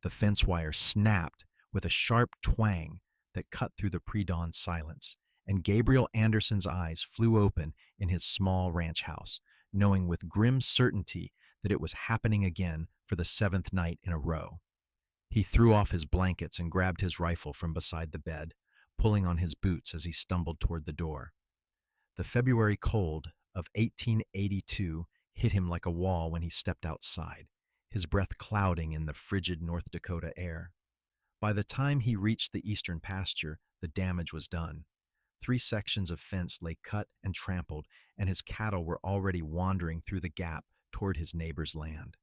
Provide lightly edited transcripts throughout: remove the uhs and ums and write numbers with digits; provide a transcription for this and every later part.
The fence wire snapped with a sharp twang that cut through the pre-dawn silence, and Gabriel Anderson's eyes flew open in his small ranch house, knowing with grim certainty that it was happening again for the seventh night in a row. He threw off his blankets and grabbed his rifle from beside the bed, pulling on his boots as he stumbled toward the door. The February cold of 1882 hit him like a wall when he stepped outside, his breath clouding in the frigid North Dakota air. By the time he reached the eastern pasture, the damage was done. 3 sections of fence lay cut and trampled, and his cattle were already wandering through the gap toward his neighbor's land.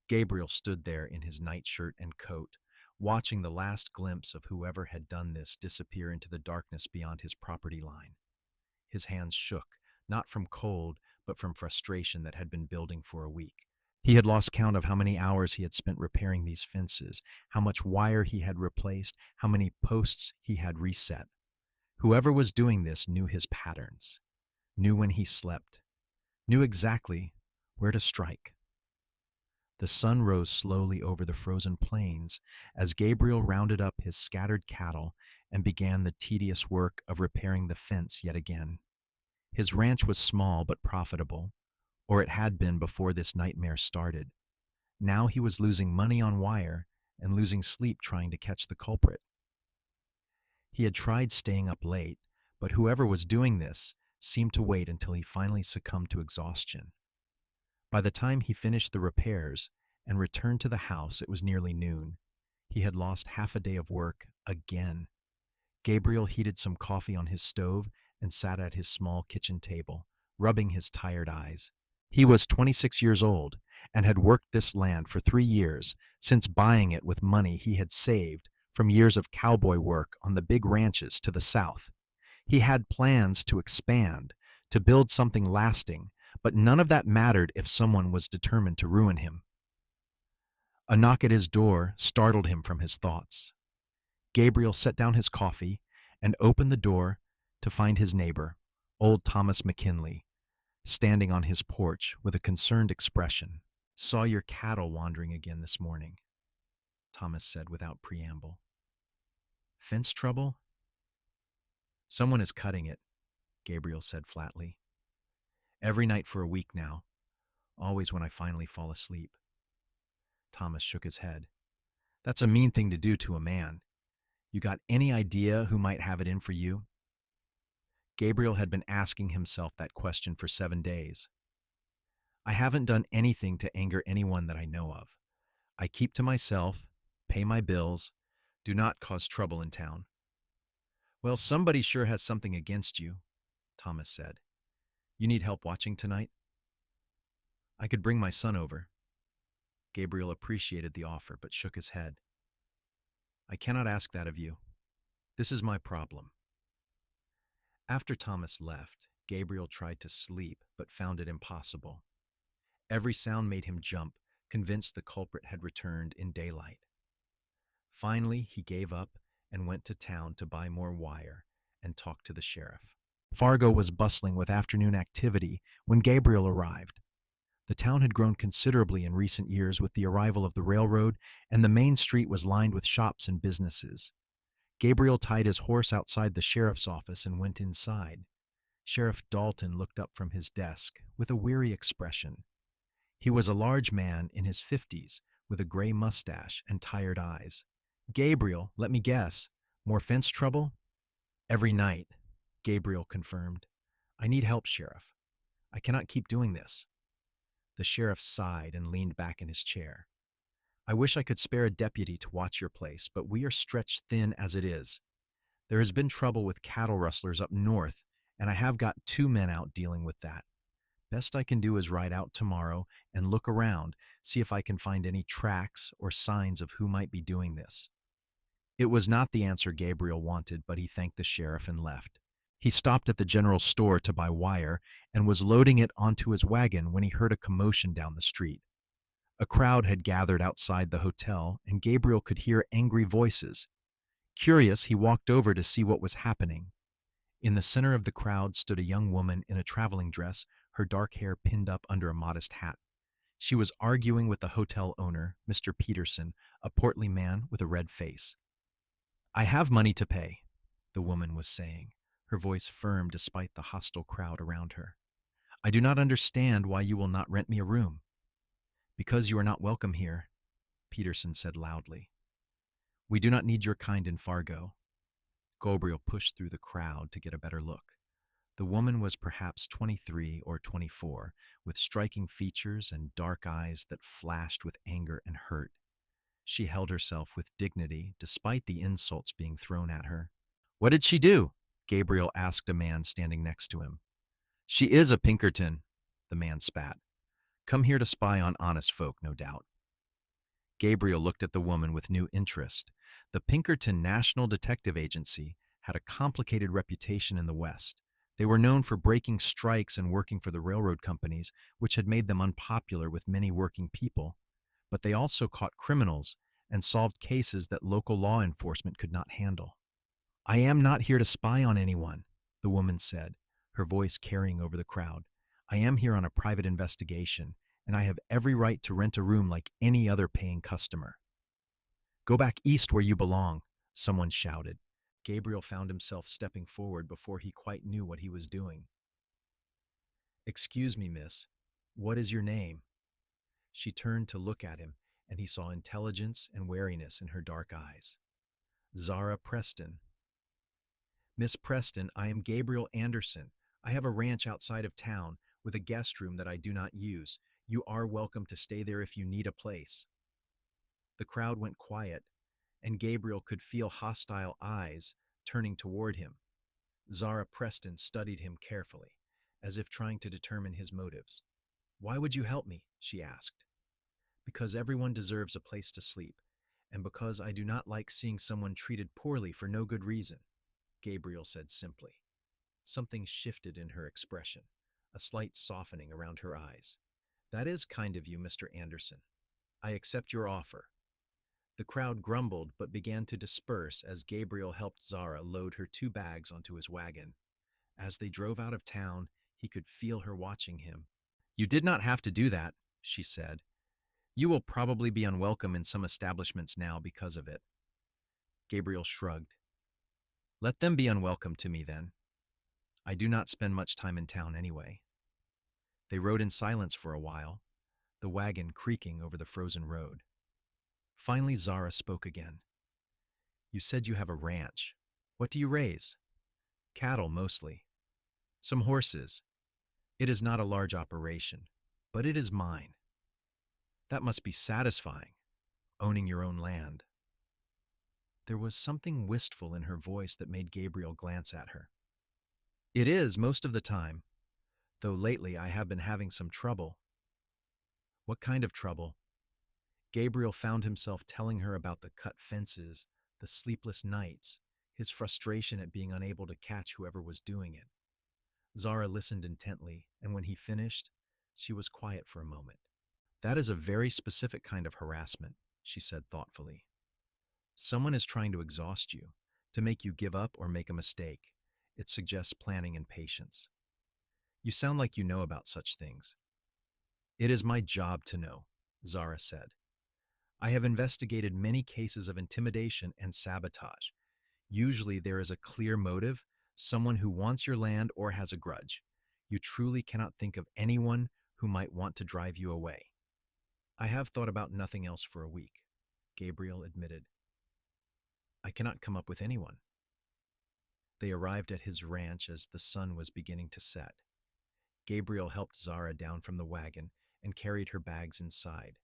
Gabriel stood there in his nightshirt and coat, watching the last glimpse of whoever had done this disappear into the darkness beyond his property line. His hands shook, not from cold, but from frustration that had been building for a week. He had lost count of how many hours he had spent repairing these fences, how much wire he had replaced, how many posts he had reset. Whoever was doing this knew his patterns, knew when he slept, knew exactly where to strike. The sun rose slowly over the frozen plains as Gabriel rounded up his scattered cattle and began the tedious work of repairing the fence yet again. His ranch was small but profitable, or it had been before this nightmare started. Now he was losing money on wire and losing sleep trying to catch the culprit. He had tried staying up late, but whoever was doing this seemed to wait until he finally succumbed to exhaustion. By the time he finished the repairs and returned to the house, it was nearly noon. He had lost half a day of work again. Gabriel heated some coffee on his stove and sat at his small kitchen table, rubbing his tired eyes. He was 26 years old and had worked this land for 3 years, since buying it with money he had saved from years of cowboy work on the big ranches to the south. He had plans to expand, to build something lasting, but none of that mattered if someone was determined to ruin him. A knock at his door startled him from his thoughts. Gabriel set down his coffee and opened the door to find his neighbor, old Thomas McKinley, standing on his porch with a concerned expression. "Saw your cattle wandering again this morning," Thomas said without preamble. "Fence trouble?" "Someone is cutting it," Gabriel said flatly. "Every night for a week now, always when I finally fall asleep." Thomas shook his head. "That's a mean thing to do to a man. You got any idea who might have it in for you?" Gabriel had been asking himself that question for 7 days. "I haven't done anything to anger anyone that I know of. I keep to myself, pay my bills, do not cause trouble in town." "Well, somebody sure has something against you," Thomas said. "You need help watching tonight?" "I could bring my son over." Gabriel appreciated the offer, but shook his head. "I cannot ask that of you. This is my problem." After Thomas left, Gabriel tried to sleep, but found it impossible. Every sound made him jump, convinced the culprit had returned in daylight. Finally, he gave up and went to town to buy more wire and talk to the sheriff. Fargo was bustling with afternoon activity when Gabriel arrived. The town had grown considerably in recent years with the arrival of the railroad, and the main street was lined with shops and businesses. Gabriel tied his horse outside the sheriff's office and went inside. Sheriff Dalton looked up from his desk with a weary expression. He was a large man in his 50s with a gray mustache and tired eyes. "Gabriel, let me guess, more fence trouble?" "Every night," Gabriel confirmed. "I need help, Sheriff. I cannot keep doing this." The sheriff sighed and leaned back in his chair. "I wish I could spare a deputy to watch your place, but we are stretched thin as it is. There has been trouble with cattle rustlers up north, and I have got 2 men out dealing with that. Best I can do is ride out tomorrow and look around, see if I can find any tracks or signs of who might be doing this." It was not the answer Gabriel wanted, but he thanked the sheriff and left. He stopped at the general store to buy wire and was loading it onto his wagon when he heard a commotion down the street. A crowd had gathered outside the hotel, and Gabriel could hear angry voices. Curious, he walked over to see what was happening. In the center of the crowd stood a young woman in a traveling dress, her dark hair pinned up under a modest hat. She was arguing with the hotel owner, Mr. Peterson, a portly man with a red face. I have money to pay, the woman was saying, her voice firm despite the hostile crowd around her. I do not understand why you will not rent me a room. Because you are not welcome here, Peterson said loudly. We do not need your kind in Fargo. Gabriel pushed through the crowd to get a better look. The woman was perhaps 23 or 24, with striking features and dark eyes that flashed with anger and hurt. She held herself with dignity despite the insults being thrown at her. What did she do? Gabriel asked a man standing next to him. She is a Pinkerton, the man spat. Come here to spy on honest folk, no doubt. Gabriel looked at the woman with new interest. The Pinkerton National Detective Agency had a complicated reputation in the West. They were known for breaking strikes and working for the railroad companies, which had made them unpopular with many working people. But they also caught criminals and solved cases that local law enforcement could not handle. I am not here to spy on anyone, the woman said, her voice carrying over the crowd. I am here on a private investigation, and I have every right to rent a room like any other paying customer. Go back east where you belong, someone shouted. Gabriel found himself stepping forward before he quite knew what he was doing. Excuse me, miss. What is your name? She turned to look at him, and he saw intelligence and wariness in her dark eyes. Zara Preston. Miss Preston, I am Gabriel Anderson. I have a ranch outside of town with a guest room that I do not use. You are welcome to stay there if you need a place. The crowd went quiet, and Gabriel could feel hostile eyes turning toward him. Zara Preston studied him carefully, as if trying to determine his motives. Why would you help me? She asked. Because everyone deserves a place to sleep, and because I do not like seeing someone treated poorly for no good reason, Gabriel said simply. Something shifted in her expression, a slight softening around her eyes. That is kind of you, Mr. Anderson. I accept your offer. The crowd grumbled but began to disperse as Gabriel helped Zara load her 2 bags onto his wagon. As they drove out of town, he could feel her watching him. You did not have to do that, she said. You will probably be unwelcome in some establishments now because of it. Gabriel shrugged. Let them be unwelcome to me then. I do not spend much time in town anyway. They rode in silence for a while, the wagon creaking over the frozen road. Finally, Zara spoke again. You said you have a ranch. What do you raise? Cattle, mostly. Some horses. It is not a large operation, but it is mine. That must be satisfying, owning your own land. There was something wistful in her voice that made Gabriel glance at her. It is most of the time, though lately I have been having some trouble. What kind of trouble? Gabriel found himself telling her about the cut fences, the sleepless nights, his frustration at being unable to catch whoever was doing it. Zara listened intently, and when he finished, she was quiet for a moment. That is a very specific kind of harassment, she said thoughtfully. Someone is trying to exhaust you, to make you give up or make a mistake. It suggests planning and patience. You sound like you know about such things. It is my job to know, Zara said. I have investigated many cases of intimidation and sabotage. Usually there is a clear motive, someone who wants your land or has a grudge. You truly cannot think of anyone who might want to drive you away. I have thought about nothing else for a week, Gabriel admitted. I cannot come up with anyone. They arrived at his ranch as the sun was beginning to set. Gabriel helped Zara down from the wagon and carried her bags inside.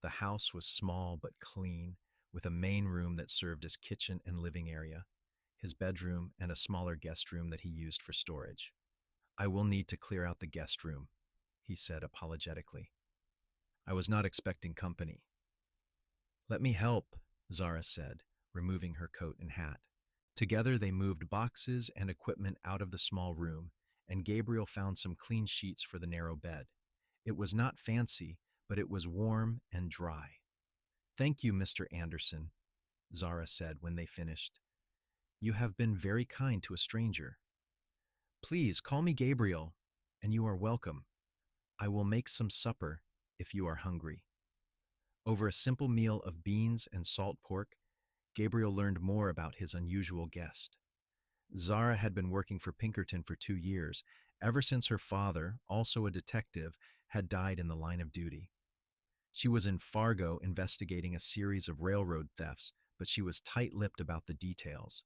The house was small but clean, with a main room that served as kitchen and living area, his bedroom, and a smaller guest room that he used for storage. I will need to clear out the guest room, he said apologetically. I was not expecting company. Let me help, Zara said, removing her coat and hat. Together they moved boxes and equipment out of the small room, and Gabriel found some clean sheets for the narrow bed. It was not fancy, but it was warm and dry. Thank you, Mr. Anderson, Zara said when they finished. You have been very kind to a stranger. Please call me Gabriel, and you are welcome. I will make some supper. if you are hungry. Over a simple meal of beans and salt pork, Gabriel learned more about his unusual guest. Zara had been working for Pinkerton for 2 years, ever since her father, also a detective, had died in the line of duty. She was in Fargo investigating a series of railroad thefts, but she was tight-lipped about the details.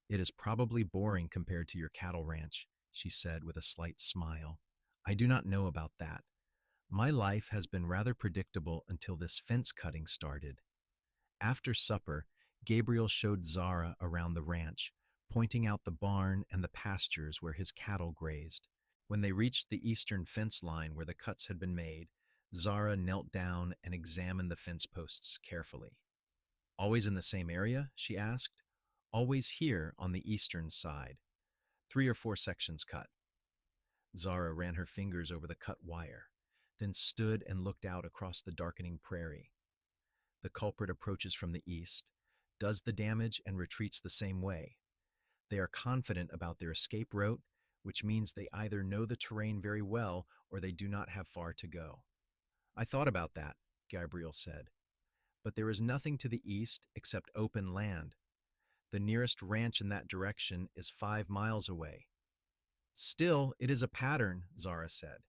"It is probably boring compared to your cattle ranch," she said with a slight smile. "I do not know about that. My life has been rather predictable until this fence cutting started." After supper, Gabriel showed Zara around the ranch, pointing out the barn and the pastures where his cattle grazed. When they reached the eastern fence line where the cuts had been made, Zara knelt down and examined the fence posts carefully. "Always in the same area?" she asked. "Always here on the eastern side. 3 or 4 sections cut." Zara ran her fingers over the cut wire, then stood and looked out across the darkening prairie. "The culprit approaches from the east, does the damage, and retreats the same way. They are confident about their escape route, which means they either know the terrain very well or they do not have far to go." "I thought about that," Gabriel said. "But there is nothing to the east except open land. The nearest ranch in that direction is 5 miles away." "Still, it is a pattern," Zara said.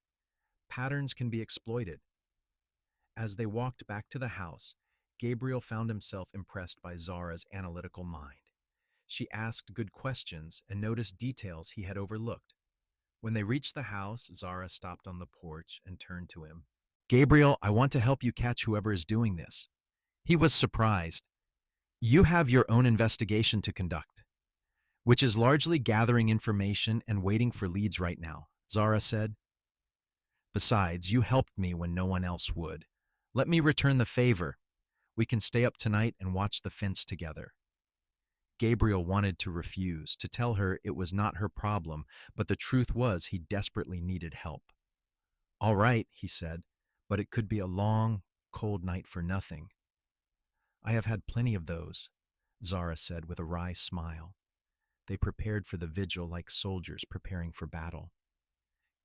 "Patterns can be exploited." As they walked back to the house, Gabriel found himself impressed by Zara's analytical mind. She asked good questions and noticed details he had overlooked. When they reached the house, Zara stopped on the porch and turned to him. "Gabriel, I want to help you catch whoever is doing this." He was surprised. "You have your own investigation to conduct, which is largely gathering information and waiting for leads right now," Zara said. "Besides, you helped me when no one else would. Let me return the favor. We can stay up tonight and watch the fence together." Gabriel wanted to refuse, to tell her it was not her problem, but the truth was he desperately needed help. "All right," he said, "but it could be a long, cold night for nothing." "I have had plenty of those," Zara said with a wry smile. They prepared for the vigil like soldiers preparing for battle.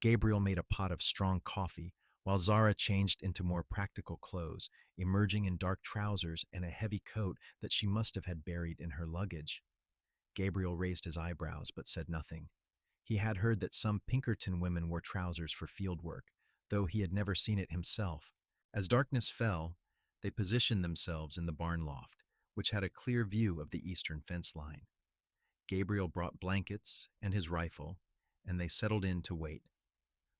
Gabriel made a pot of strong coffee, while Zara changed into more practical clothes, emerging in dark trousers and a heavy coat that she must have had buried in her luggage. Gabriel raised his eyebrows but said nothing. He had heard that some Pinkerton women wore trousers for field work, though he had never seen it himself. As darkness fell, they positioned themselves in the barn loft, which had a clear view of the eastern fence line. Gabriel brought blankets and his rifle, and they settled in to wait.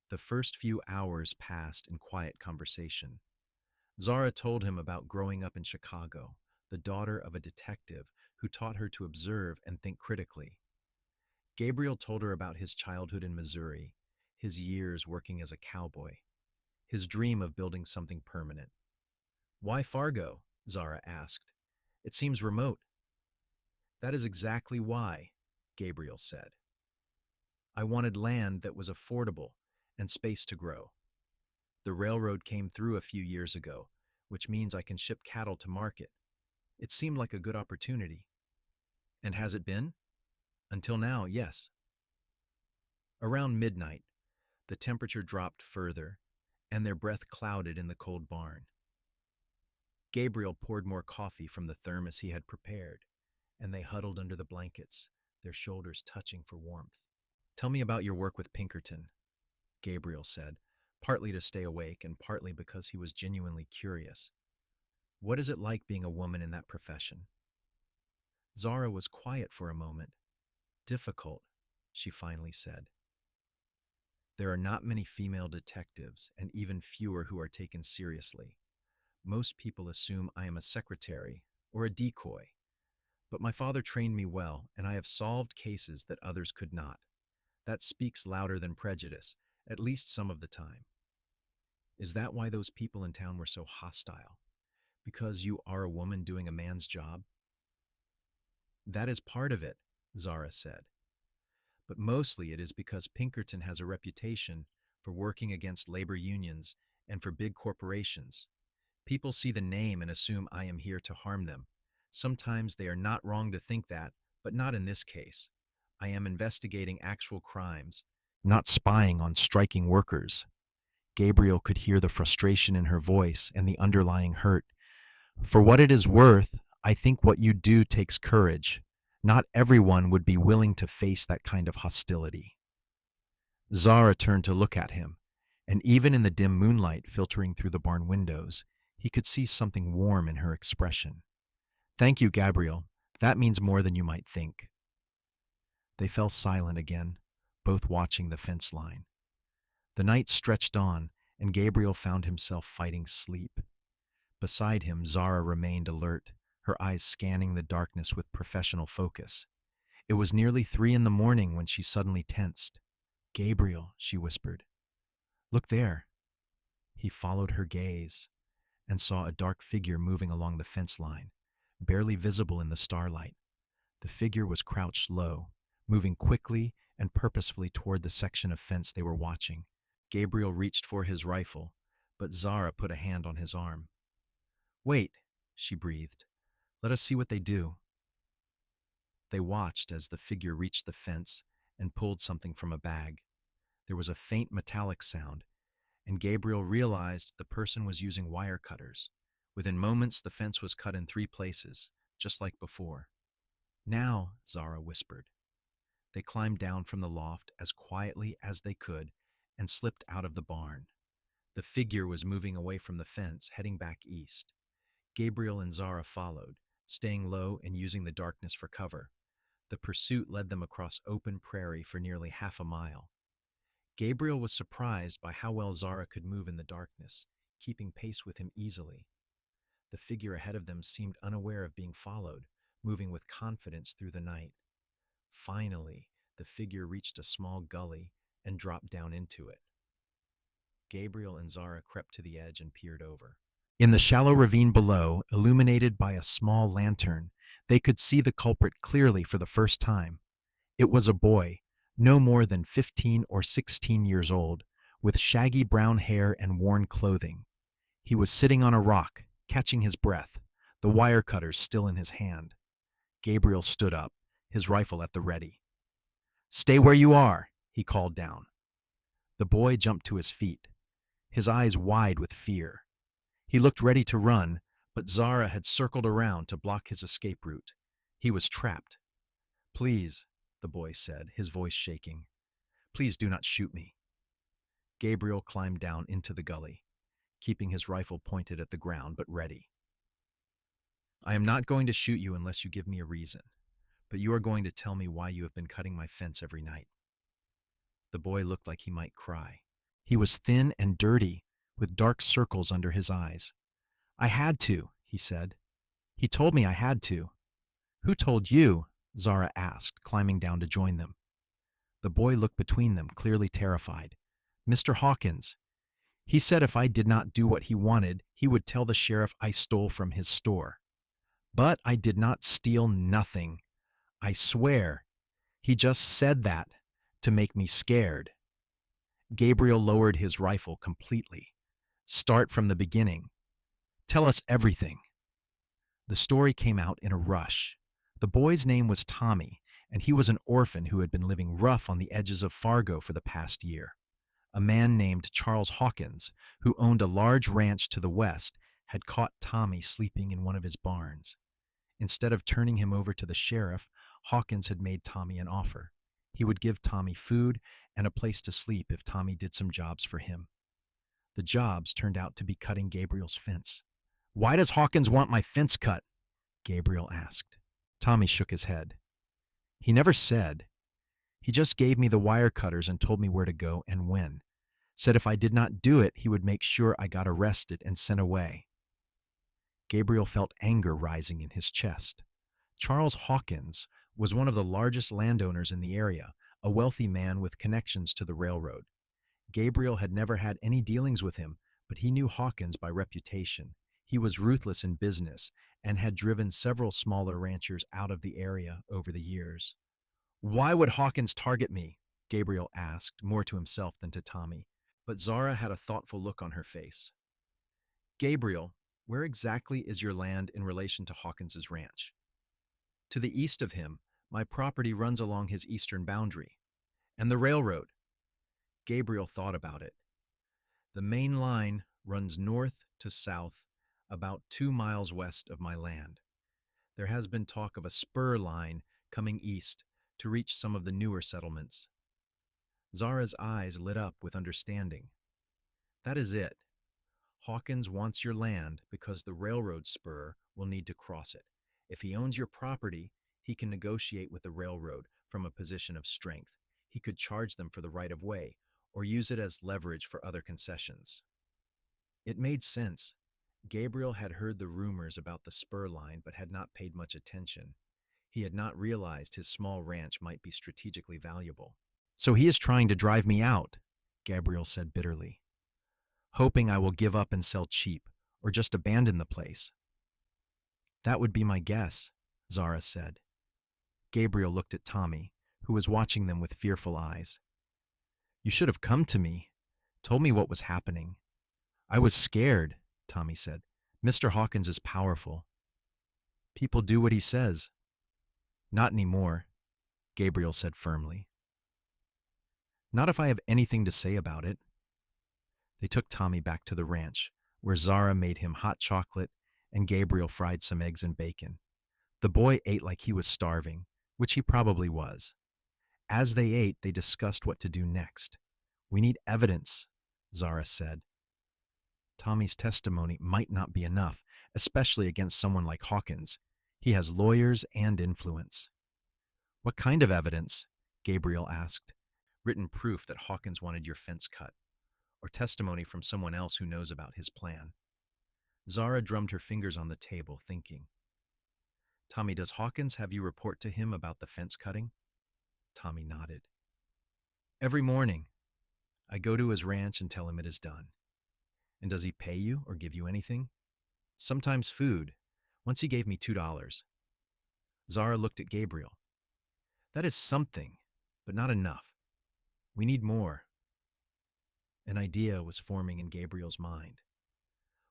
The first few hours passed in quiet conversation. Zara told him about growing up in Chicago, the daughter of a detective who taught her to observe and think critically. Gabriel told her about his childhood in Missouri, his years working as a cowboy, his dream of building something permanent. "Why Fargo?" Zara asked. "It seems remote." "That is exactly why," Gabriel said. "I wanted land that was affordable and space to grow. The railroad came through a few years ago, which means I can ship cattle to market. It seemed like a good opportunity." "And has it been?" "Until now, yes." Around midnight, the temperature dropped further, and their breath clouded in the cold barn. Gabriel poured more coffee from the thermos he had prepared, and they huddled under the blankets, their shoulders touching for warmth. "Tell me about your work with Pinkerton," Gabriel said, partly to stay awake and partly because he was genuinely curious. "What is it like being a woman in that profession?" Zara was quiet for a moment. "Difficult," she finally said. "There are not many female detectives, and even fewer who are taken seriously. Most people assume I am a secretary or a decoy. But my father trained me well, and I have solved cases that others could not. That speaks louder than prejudice, at least some of the time." "Is that why those people in town were so hostile? Because you are a woman doing a man's job?" "That is part of it," Zara said. "But mostly it is because Pinkerton has a reputation for working against labor unions and for big corporations. People see the name and assume I am here to harm them. Sometimes they are not wrong to think that, but not in this case. I am investigating actual crimes, not spying on striking workers." Gabriel could hear the frustration in her voice and the underlying hurt. For what it is worth, I think what you do takes courage. Not everyone would be willing to face that kind of hostility. Zara turned to look at him, and even in the dim moonlight filtering through the barn windows, he could see something warm in her expression. Thank you, Gabriel. That means more than you might think. They fell silent again, both watching the fence line. The night stretched on, and Gabriel found himself fighting sleep. Beside him, Zara remained alert, her eyes scanning the darkness with professional focus. It was nearly 3 in the morning when she suddenly tensed. Gabriel, she whispered. Look there. He followed her gaze and saw a dark figure moving along the fence line, barely visible in the starlight. The figure was crouched low, moving quickly and purposefully toward the section of fence they were watching. Gabriel reached for his rifle, but Zara put a hand on his arm. Wait, she breathed. Let us see what they do. They watched as the figure reached the fence and pulled something from a bag. There was a faint metallic sound, and Gabriel realized the person was using wire cutters. Within moments, the fence was cut in 3 places, just like before. Now, Zara whispered. They climbed down from the loft as quietly as they could and slipped out of the barn. The figure was moving away from the fence, heading back east. Gabriel and Zara followed, staying low and using the darkness for cover. The pursuit led them across open prairie for nearly half a mile. Gabriel was surprised by how well Zara could move in the darkness, keeping pace with him easily. The figure ahead of them seemed unaware of being followed, moving with confidence through the night. Finally, the figure reached a small gully and dropped down into it. Gabriel and Zara crept to the edge and peered over. In the shallow ravine below, illuminated by a small lantern, they could see the culprit clearly for the first time. It was a boy, no more than 15 or 16 years old, with shaggy brown hair and worn clothing. He was sitting on a rock, catching his breath, the wire cutters still in his hand. Gabriel stood up, his rifle at the ready. Stay where you are, he called down. The boy jumped to his feet, his eyes wide with fear. He looked ready to run, but Zara had circled around to block his escape route. He was trapped. Please, the boy said, his voice shaking. Please do not shoot me. Gabriel climbed down into the gully, keeping his rifle pointed at the ground but ready. I am not going to shoot you unless you give me a reason, but you are going to tell me why you have been cutting my fence every night. The boy looked like he might cry. He was thin and dirty, with dark circles under his eyes. I had to, he said. He told me I had to. Who told you? Zara asked, climbing down to join them. The boy looked between them, clearly terrified. Mr. Hawkins. He said if I did not do what he wanted, he would tell the sheriff I stole from his store. But I did not steal nothing. I swear. He just said that to make me scared. Gabriel lowered his rifle completely. Start from the beginning. Tell us everything. The story came out in a rush. The boy's name was Tommy, and he was an orphan who had been living rough on the edges of Fargo for the past year. A man named Charles Hawkins, who owned a large ranch to the west, had caught Tommy sleeping in one of his barns. Instead of turning him over to the sheriff, Hawkins had made Tommy an offer. He would give Tommy food and a place to sleep if Tommy did some jobs for him. The jobs turned out to be cutting Gabriel's fence. Why does Hawkins want my fence cut? Gabriel asked. Tommy shook his head. He never said. He just gave me the wire cutters and told me where to go and when. Said if I did not do it, he would make sure I got arrested and sent away. Gabriel felt anger rising in his chest. Charles Hawkins was one of the largest landowners in the area, a wealthy man with connections to the railroad. Gabriel had never had any dealings with him, but he knew Hawkins by reputation. He was ruthless in business and had driven several smaller ranchers out of the area over the years. Why would Hawkins target me? Gabriel asked, more to himself than to Tommy, but Zara had a thoughtful look on her face. Gabriel, where exactly is your land in relation to Hawkins's ranch? To the east of him, my property runs along his eastern boundary. And the railroad? Gabriel thought about it. The main line runs north to south about 2 miles west of my land. There has been talk of a spur line coming east to reach some of the newer settlements. Zara's eyes lit up with understanding. That is it. Hawkins wants your land because the railroad spur will need to cross it. If he owns your property, he can negotiate with the railroad from a position of strength. He could charge them for the right of way or use it as leverage for other concessions. It made sense. Gabriel had heard the rumors about the spur line but had not paid much attention. He had not realized his small ranch might be strategically valuable. So he is trying to drive me out, Gabriel said bitterly, hoping I will give up and sell cheap or just abandon the place. That would be my guess, Zara said. Gabriel looked at Tommy, who was watching them with fearful eyes. You should have come to me, told me what was happening. I was scared, Tommy said. Mr. Hawkins is powerful. People do what he says. Not anymore, Gabriel said firmly. Not if I have anything to say about it. They took Tommy back to the ranch, where Zara made him hot chocolate and Gabriel fried some eggs and bacon. The boy ate like he was starving, which he probably was. As they ate, they discussed what to do next. We need evidence, Zara said. Tommy's testimony might not be enough, especially against someone like Hawkins. He has lawyers and influence. What kind of evidence? Gabriel asked. Written proof that Hawkins wanted your fence cut, or testimony from someone else who knows about his plan. Zara drummed her fingers on the table, thinking. Tommy, does Hawkins have you report to him about the fence cutting? Tommy nodded. Every morning. I go to his ranch and tell him it is done. And does he pay you or give you anything? Sometimes food. Once he gave me $2. Zara looked at Gabriel. That is something, but not enough. We need more. An idea was forming in Gabriel's mind.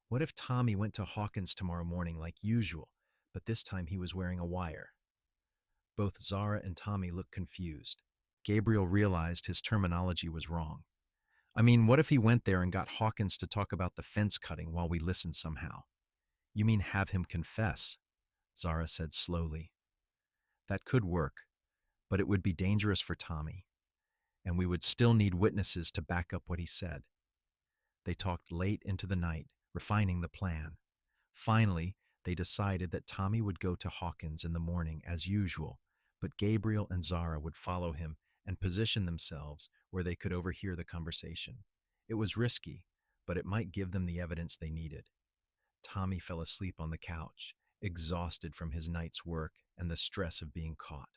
What if Tommy went to Hawkins tomorrow morning like usual, but this time he was wearing a wire? Both Zara and Tommy looked confused. Gabriel realized his terminology was wrong. I mean, what if he went there and got Hawkins to talk about the fence cutting while we listened somehow? You mean have him confess? Zara said slowly. That could work, but it would be dangerous for Tommy, and we would still need witnesses to back up what he said. They talked late into the night, refining the plan. Finally, they decided that Tommy would go to Hawkins in the morning as usual, but Gabriel and Zara would follow him and position themselves where they could overhear the conversation. It was risky, but it might give them the evidence they needed. Tommy fell asleep on the couch, exhausted from his night's work and the stress of being caught.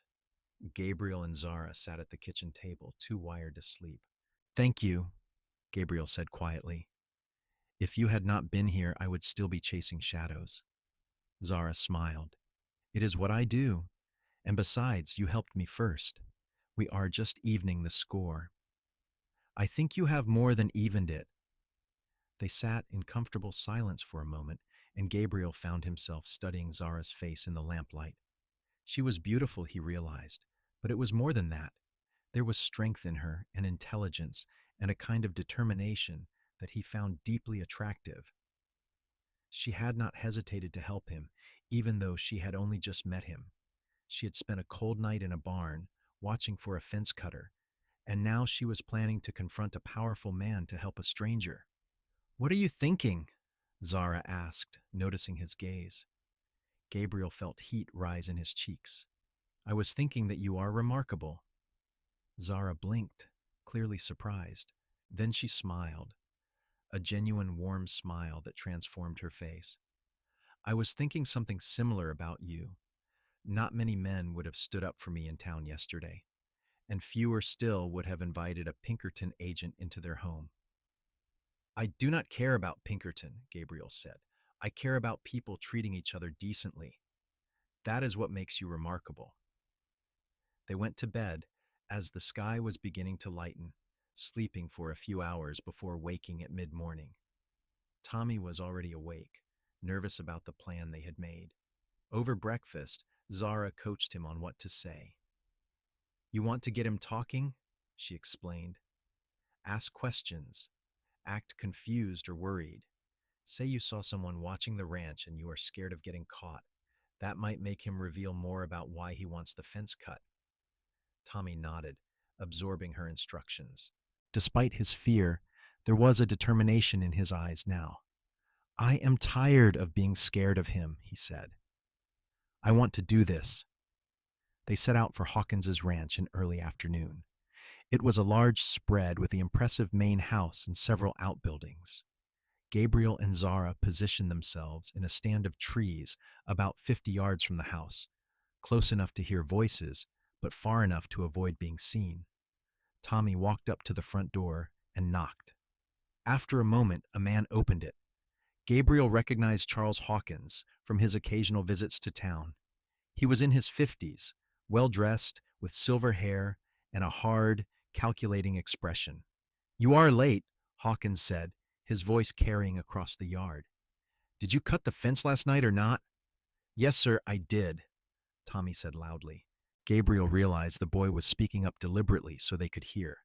Gabriel and Zara sat at the kitchen table, too wired to sleep. Thank you, Gabriel said quietly. If you had not been here, I would still be chasing shadows. Zara smiled. It is what I do. And besides, you helped me first. We are just evening the score. I think you have more than evened it. They sat in comfortable silence for a moment, and Gabriel found himself studying Zara's face in the lamplight. She was beautiful, he realized, but it was more than that. There was strength in her, and intelligence, and a kind of determination that he found deeply attractive. She had not hesitated to help him, even though she had only just met him. She had spent a cold night in a barn, watching for a fence cutter, and now she was planning to confront a powerful man to help a stranger. What are you thinking? Zara asked, noticing his gaze. Gabriel felt heat rise in his cheeks. I was thinking that you are remarkable. Zara blinked, clearly surprised. Then she smiled, a genuine warm smile that transformed her face. I was thinking something similar about you. Not many men would have stood up for me in town yesterday, and fewer still would have invited a Pinkerton agent into their home. I do not care about Pinkerton, Gabriel said. I care about people treating each other decently. That is what makes you remarkable. They went to bed as the sky was beginning to lighten, sleeping for a few hours before waking at mid-morning. Tommy was already awake, nervous about the plan they had made. Over breakfast, Zara coached him on what to say. You want to get him talking? She explained. Ask questions. Act confused or worried. Say you saw someone watching the ranch and you are scared of getting caught. That might make him reveal more about why he wants the fence cut. Tommy nodded, absorbing her instructions. Despite his fear, there was a determination in his eyes now. I am tired of being scared of him, he said. I want to do this. They set out for Hawkins's ranch in early afternoon. It was a large spread with the impressive main house and several outbuildings. Gabriel and Zara positioned themselves in a stand of trees about 50 yards from the house, close enough to hear voices, but far enough to avoid being seen. Tommy walked up to the front door and knocked. After a moment, a man opened it. Gabriel recognized Charles Hawkins from his occasional visits to town. He was in his 50s, well-dressed, with silver hair and a hard, calculating expression. You are late, Hawkins said, his voice carrying across the yard. Did you cut the fence last night or not? Yes, sir, I did, Tommy said loudly. Gabriel realized the boy was speaking up deliberately so they could hear.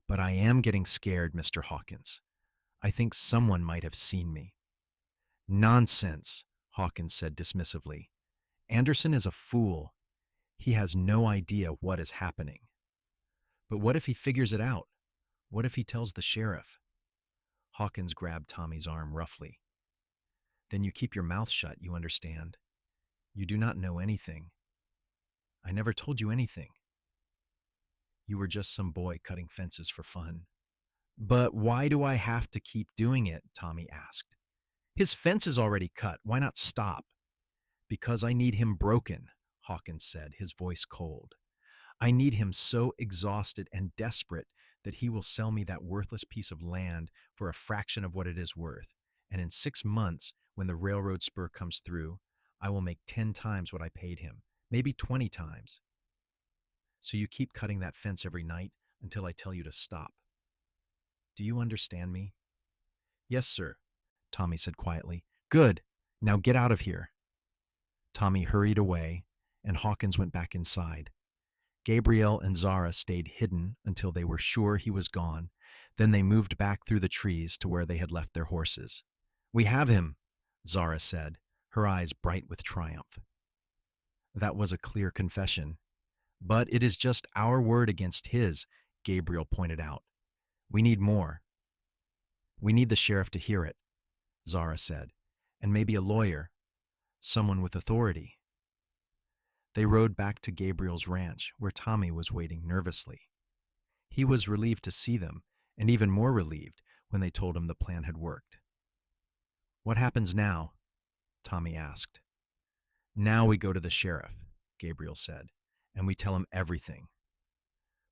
But I am getting scared, Mr. Hawkins. I think someone might have seen me. Nonsense, Hawkins said dismissively. Anderson is a fool. He has no idea what is happening. But what if he figures it out? What if he tells the sheriff? Hawkins grabbed Tommy's arm roughly. Then you keep your mouth shut, you understand? You do not know anything. I never told you anything. You were just some boy cutting fences for fun. But why do I have to keep doing it? Tommy asked. His fence is already cut. Why not stop? Because I need him broken, Hawkins said, his voice cold. I need him so exhausted and desperate that he will sell me that worthless piece of land for a fraction of what it is worth. And in 6 months, when the railroad spur comes through, I will make 10 times what I paid him, maybe 20 times. So you keep cutting that fence every night until I tell you to stop. Do you understand me? Yes, sir, Tommy said quietly. Good. Now get out of here. Tommy hurried away, and Hawkins went back inside. Gabriel and Zara stayed hidden until they were sure he was gone. Then they moved back through the trees to where they had left their horses. We have him, Zara said, her eyes bright with triumph. That was a clear confession. But it is just our word against his, Gabriel pointed out. We need more. We need the sheriff to hear it, Zara said, and maybe a lawyer, someone with authority. They rode back to Gabriel's ranch, where Tommy was waiting nervously. He was relieved to see them, and even more relieved when they told him the plan had worked. What happens now? Tommy asked. Now we go to the sheriff, Gabriel said, and we tell him everything.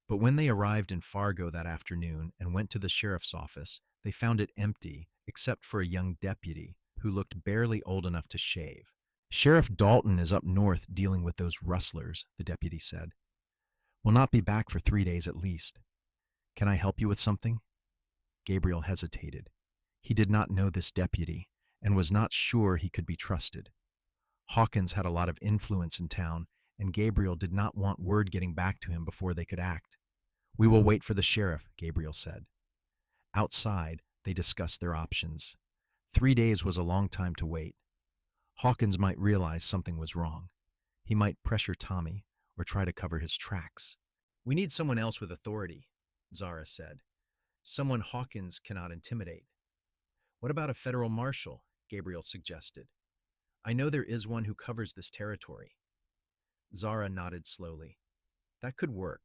But when they arrived in Fargo that afternoon and went to the sheriff's office, they found it empty except for a young deputy who looked barely old enough to shave. Sheriff Dalton is up north dealing with those rustlers, the deputy said. Will not be back for 3 days at least. Can I help you with something? Gabriel hesitated. He did not know this deputy and was not sure he could be trusted. Hawkins had a lot of influence in town, and Gabriel did not want word getting back to him before they could act. We will wait for the sheriff, Gabriel said. Outside, they discussed their options. 3 days was a long time to wait. Hawkins might realize something was wrong. He might pressure Tommy or try to cover his tracks. We need someone else with authority, Zara said. Someone Hawkins cannot intimidate. What about a federal marshal? Gabriel suggested. I know there is one who covers this territory. Zara nodded slowly. That could work,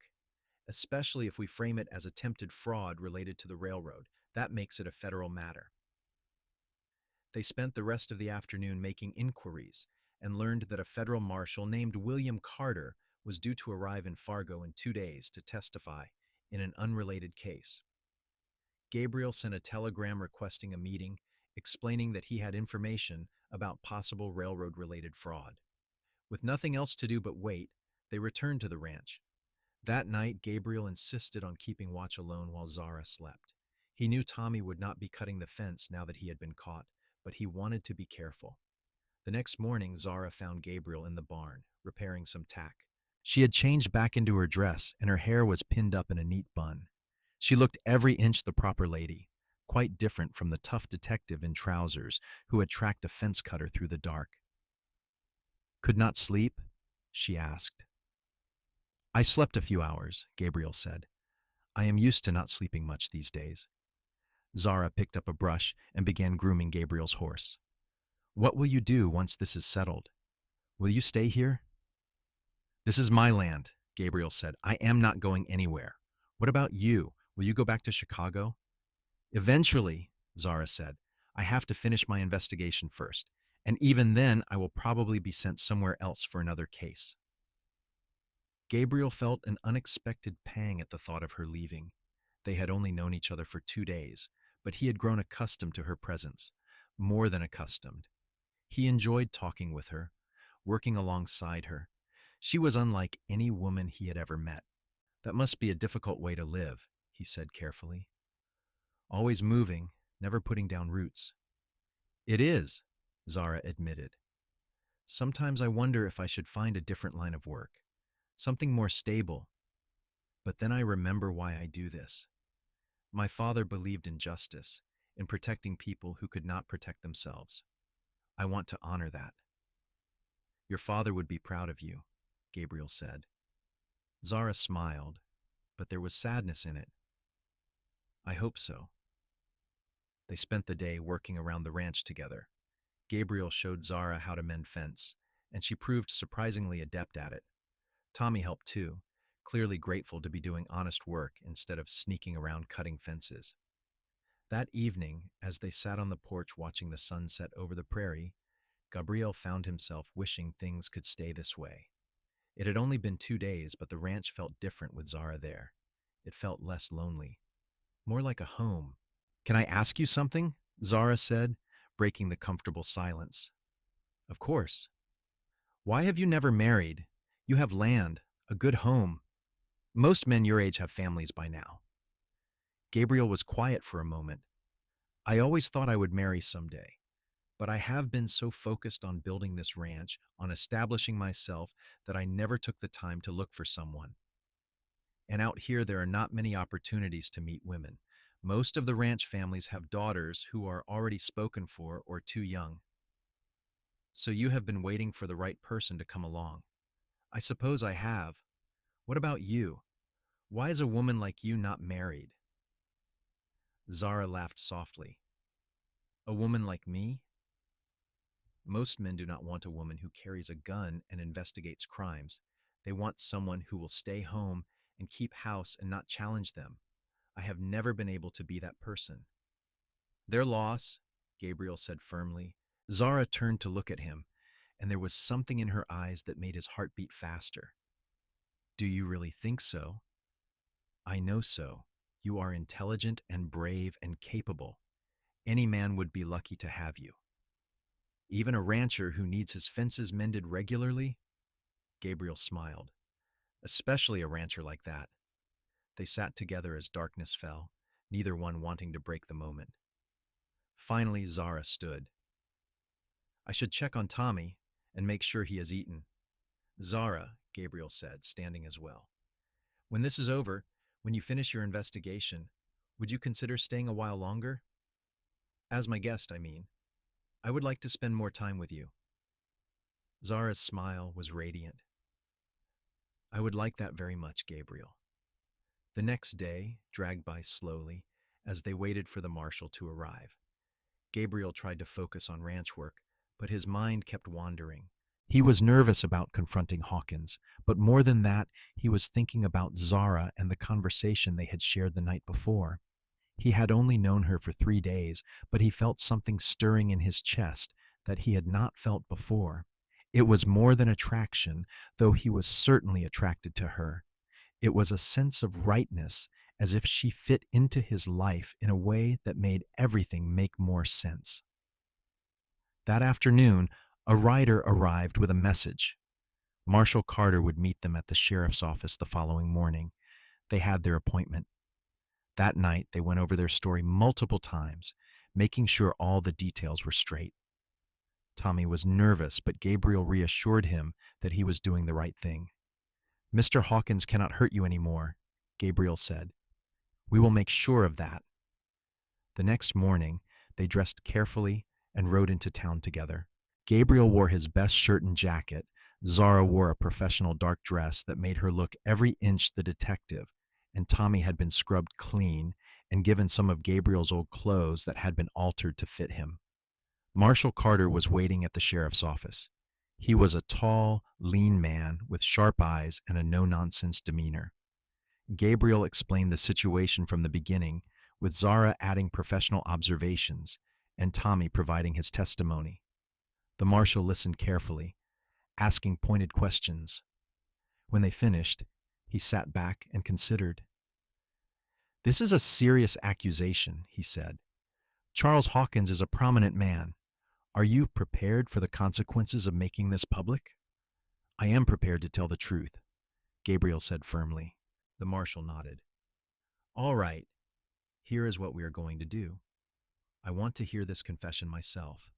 especially if we frame it as attempted fraud related to the railroad. That makes it a federal matter. They spent the rest of the afternoon making inquiries and learned that a federal marshal named William Carter was due to arrive in Fargo in 2 days to testify in an unrelated case. Gabriel sent a telegram requesting a meeting, explaining that he had information about possible railroad-related fraud. With nothing else to do but wait, they returned to the ranch. That night, Gabriel insisted on keeping watch alone while Zara slept. He knew Tommy would not be cutting the fence now that he had been caught, but he wanted to be careful. The next morning, Zara found Gabriel in the barn, repairing some tack. She had changed back into her dress, and her hair was pinned up in a neat bun. She looked every inch the proper lady, quite different from the tough detective in trousers who had tracked a fence cutter through the dark. "Could not sleep?" she asked. "I slept a few hours," Gabriel said. "I am used to not sleeping much these days." Zara picked up a brush and began grooming Gabriel's horse. "What will you do once this is settled? Will you stay here?" "This is my land," Gabriel said. "I am not going anywhere. What about you? Will you go back to Chicago?" "Eventually," Zara said. "I have to finish my investigation first, and even then I will probably be sent somewhere else for another case." Gabriel felt an unexpected pang at the thought of her leaving. They had only known each other for 2 days, but he had grown accustomed to her presence, more than accustomed. He enjoyed talking with her, working alongside her. She was unlike any woman he had ever met. "That must be a difficult way to live," he said carefully. "Always moving, never putting down roots." "It is," Zara admitted. "Sometimes I wonder if I should find a different line of work, something more stable. But then I remember why I do this. My father believed in justice, in protecting people who could not protect themselves. I want to honor that." "Your father would be proud of you," Gabriel said. Zara smiled, but there was sadness in it. "I hope so." They spent the day working around the ranch together. Gabriel showed Zara how to mend fence, and she proved surprisingly adept at it. Tommy helped too, clearly grateful to be doing honest work instead of sneaking around cutting fences. That evening, as they sat on the porch watching the sun set over the prairie, Gabriel found himself wishing things could stay this way. It had only been 2 days, but the ranch felt different with Zara there. It felt less lonely, more like a home. "Can I ask you something?" Zara said, breaking the comfortable silence. "Of course." "Why have you never married? You have land, a good home. Most men your age have families by now." Gabriel was quiet for a moment. "I always thought I would marry someday, but I have been so focused on building this ranch, on establishing myself, that I never took the time to look for someone. And out here, there are not many opportunities to meet women. Most of the ranch families have daughters who are already spoken for or too young. So you have been waiting for the right person to come along. I suppose I have. What about you? Why is a woman like you not married?" Zara laughed softly. "A woman like me? Most men do not want a woman who carries a gun and investigates crimes. They want someone who will stay home and keep house and not challenge them. I have never been able to be that person." "Their loss," Gabriel said firmly. Zara turned to look at him, and there was something in her eyes that made his heart beat faster. "Do you really think so?" "I know so. You are intelligent and brave and capable. Any man would be lucky to have you." "Even a rancher who needs his fences mended regularly?" Gabriel smiled. "Especially a rancher like that." They sat together as darkness fell, neither one wanting to break the moment. Finally, Zara stood. "I should check on Tommy and make sure he has eaten." "Zara," Gabriel said, standing as well. "When this is over, when you finish your investigation, would you consider staying a while longer? As my guest, I mean. I would like to spend more time with you." Zara's smile was radiant. "I would like that very much, Gabriel." The next day dragged by slowly as they waited for the marshal to arrive. Gabriel tried to focus on ranch work, but his mind kept wandering. He was nervous about confronting Hawkins, but more than that, he was thinking about Zara and the conversation they had shared the night before. He had only known her for 3 days, but he felt something stirring in his chest that he had not felt before. It was more than attraction, though he was certainly attracted to her. It was a sense of rightness, as if she fit into his life in a way that made everything make more sense. That afternoon, a rider arrived with a message. Marshal Carter would meet them at the sheriff's office the following morning. They had their appointment. That night, they went over their story multiple times, making sure all the details were straight. Tommy was nervous, but Gabriel reassured him that he was doing the right thing. "Mr. Hawkins cannot hurt you anymore," Gabriel said. "We will make sure of that." The next morning, they dressed carefully and rode into town together. Gabriel wore his best shirt and jacket. Zara wore a professional dark dress that made her look every inch the detective, and Tommy had been scrubbed clean and given some of Gabriel's old clothes that had been altered to fit him. Marshal Carter was waiting at the sheriff's office. He was a tall, lean man with sharp eyes and a no-nonsense demeanor. Gabriel explained the situation from the beginning, with Zara adding professional observations and Tommy providing his testimony. The marshal listened carefully, asking pointed questions. When they finished, he sat back and considered. "This is a serious accusation," he said. "Charles Hawkins is a prominent man. Are you prepared for the consequences of making this public?" "I am prepared to tell the truth," Gabriel said firmly. The marshal nodded. "All right, here is what we are going to do. I want to hear this confession myself.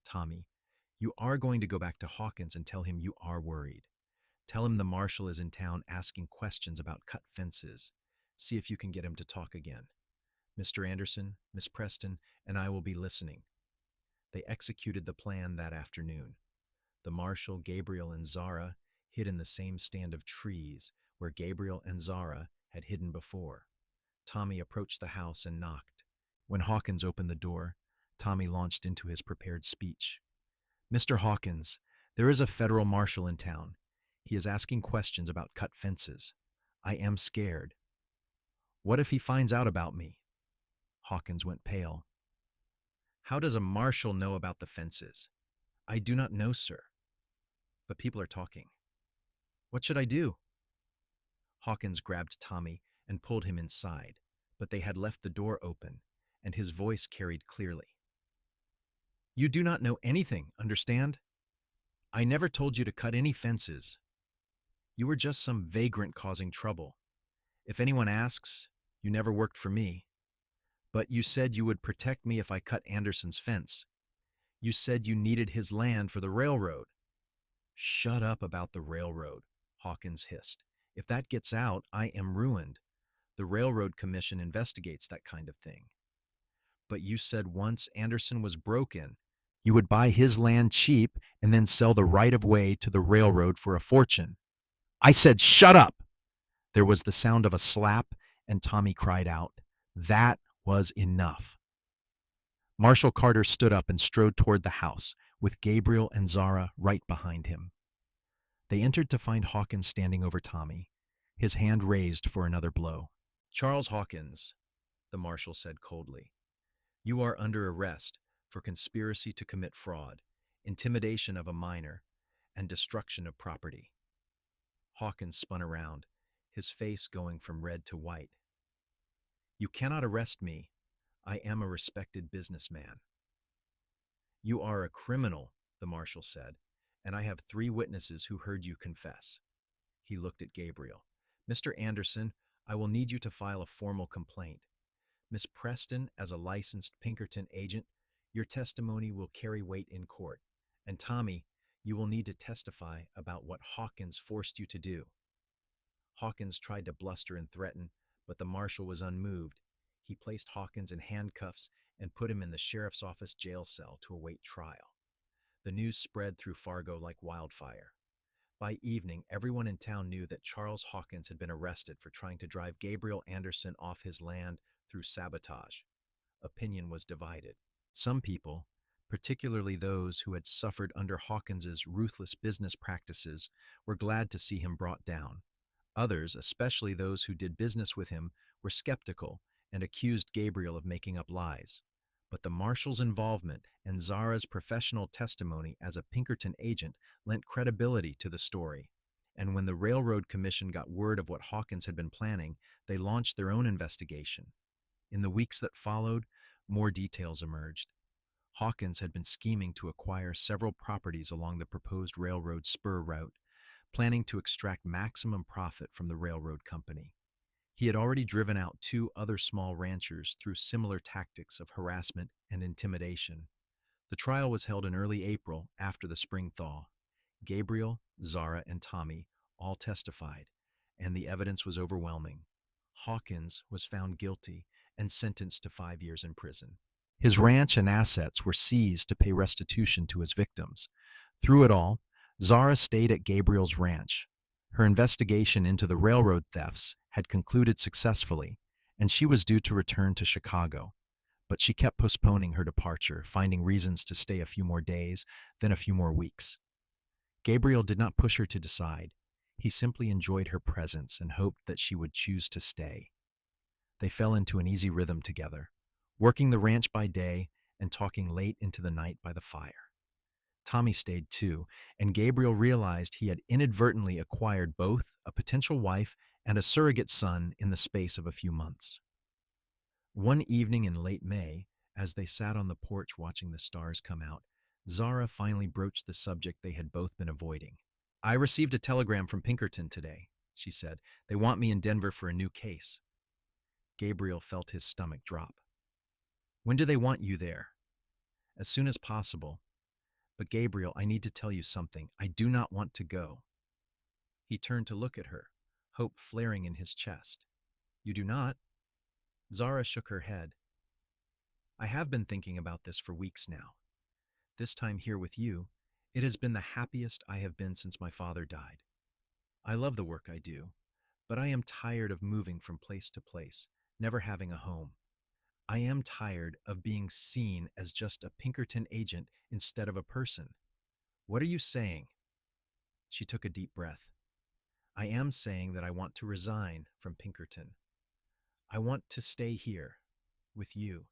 Tommy, you are going to go back to Hawkins and tell him you are worried. Tell him the marshal is in town asking questions about cut fences. See if you can get him to talk again. Mr. Anderson, Miss Preston, and I will be listening." They executed the plan that afternoon. The marshal, Gabriel, and Zara hid in the same stand of trees where Gabriel and Zara had hidden before. Tommy approached the house and knocked. When Hawkins opened the door, Tommy launched into his prepared speech. "Mr. Hawkins, there is a federal marshal in town. He is asking questions about cut fences. I am scared. What if he finds out about me?" Hawkins went pale. "How does a marshal know about the fences?" "I do not know, sir. But people are talking. What should I do?" Hawkins grabbed Tommy and pulled him inside, but they had left the door open, and his voice carried clearly. "You do not know anything, understand? I never told you to cut any fences. You were just some vagrant causing trouble. If anyone asks, you never worked for me. But you said you would protect me if I cut Anderson's fence. You said you needed his land for the railroad." "Shut up about the railroad," Hawkins hissed. "If that gets out, I am ruined. The Railroad Commission investigates that kind of thing." "But you said once Anderson was broken, you would buy his land cheap and then sell the right-of-way to the railroad for a fortune." "I said shut up!" There was the sound of a slap, and Tommy cried out. That was enough. Marshal Carter stood up and strode toward the house, with Gabriel and Zara right behind him. They entered to find Hawkins standing over Tommy, his hand raised for another blow. "Charles Hawkins," the marshal said coldly, "you are under arrest for conspiracy to commit fraud, intimidation of a minor, and destruction of property." Hawkins spun around, his face going from red to white. "You cannot arrest me. I am a respected businessman." "You are a criminal," the marshal said, "and I have 3 witnesses who heard you confess." He looked at Gabriel. "Mr. Anderson, I will need you to file a formal complaint. Miss Preston, as a licensed Pinkerton agent, your testimony will carry weight in court. And Tommy, you will need to testify about what Hawkins forced you to do." Hawkins tried to bluster and threaten, but the marshal was unmoved. He placed Hawkins in handcuffs and put him in the sheriff's office jail cell to await trial. The news spread through Fargo like wildfire. By evening, everyone in town knew that Charles Hawkins had been arrested for trying to drive Gabriel Anderson off his land through sabotage. Opinion was divided. Some people, particularly those who had suffered under Hawkins's ruthless business practices, were glad to see him brought down. Others, especially those who did business with him, were skeptical and accused Gabriel of making up lies. But the marshal's involvement and Zara's professional testimony as a Pinkerton agent lent credibility to the story. And when the Railroad Commission got word of what Hawkins had been planning, they launched their own investigation. In the weeks that followed, more details emerged. Hawkins had been scheming to acquire several properties along the proposed railroad spur route, planning to extract maximum profit from the railroad company. He had already driven out 2 other small ranchers through similar tactics of harassment and intimidation. The trial was held in early April after the spring thaw. Gabriel, Zara, and Tommy all testified, and the evidence was overwhelming. Hawkins was found guilty and sentenced to 5 years in prison. His ranch and assets were seized to pay restitution to his victims. Through it all, Zara stayed at Gabriel's ranch. Her investigation into the railroad thefts had concluded successfully, and she was due to return to Chicago. But she kept postponing her departure, finding reasons to stay a few more days, then a few more weeks. Gabriel did not push her to decide. He simply enjoyed her presence and hoped that she would choose to stay. They fell into an easy rhythm together, working the ranch by day and talking late into the night by the fire. Tommy stayed too, and Gabriel realized he had inadvertently acquired both a potential wife and a surrogate son in the space of a few months. One evening in late May, as they sat on the porch watching the stars come out, Zara finally broached the subject they had both been avoiding. "I received a telegram from Pinkerton today," she said. "They want me in Denver for a new case." Gabriel felt his stomach drop. "When do they want you there?" "As soon as possible. But Gabriel, I need to tell you something. I do not want to go." He turned to look at her, hope flaring in his chest. "You do not?" Zara shook her head. "I have been thinking about this for weeks now. This time here with you, it has been the happiest I have been since my father died. I love the work I do, but I am tired of moving from place to place, never having a home. I am tired of being seen as just a Pinkerton agent instead of a person. What are you saying?" She took a deep breath. "I am saying that I want to resign from Pinkerton. I want to stay here with you,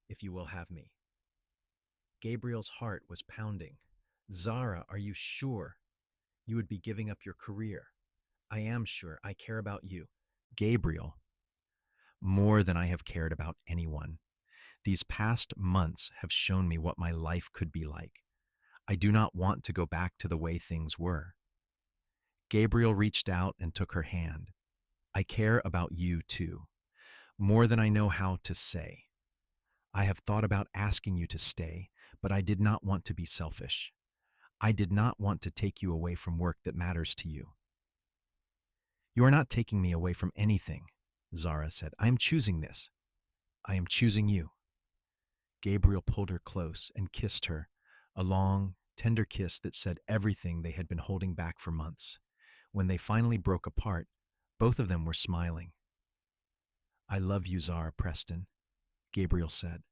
if you will have me." Gabriel's heart was pounding. "Zara, are you sure you would be giving up your career?" "I am sure. I care about you." "Gabriel, more than I have cared about anyone. These past months have shown me what my life could be like. I do not want to go back to the way things were." Gabriel reached out and took her hand. "I care about you too, more than I know how to say. I have thought about asking you to stay, but I did not want to be selfish. I did not want to take you away from work that matters to you." "You are not taking me away from anything," Zara said. "I am choosing this. I am choosing you." Gabriel pulled her close and kissed her, a long, tender kiss that said everything they had been holding back for months. When they finally broke apart, both of them were smiling. "I love you, Zara Preston," Gabriel said.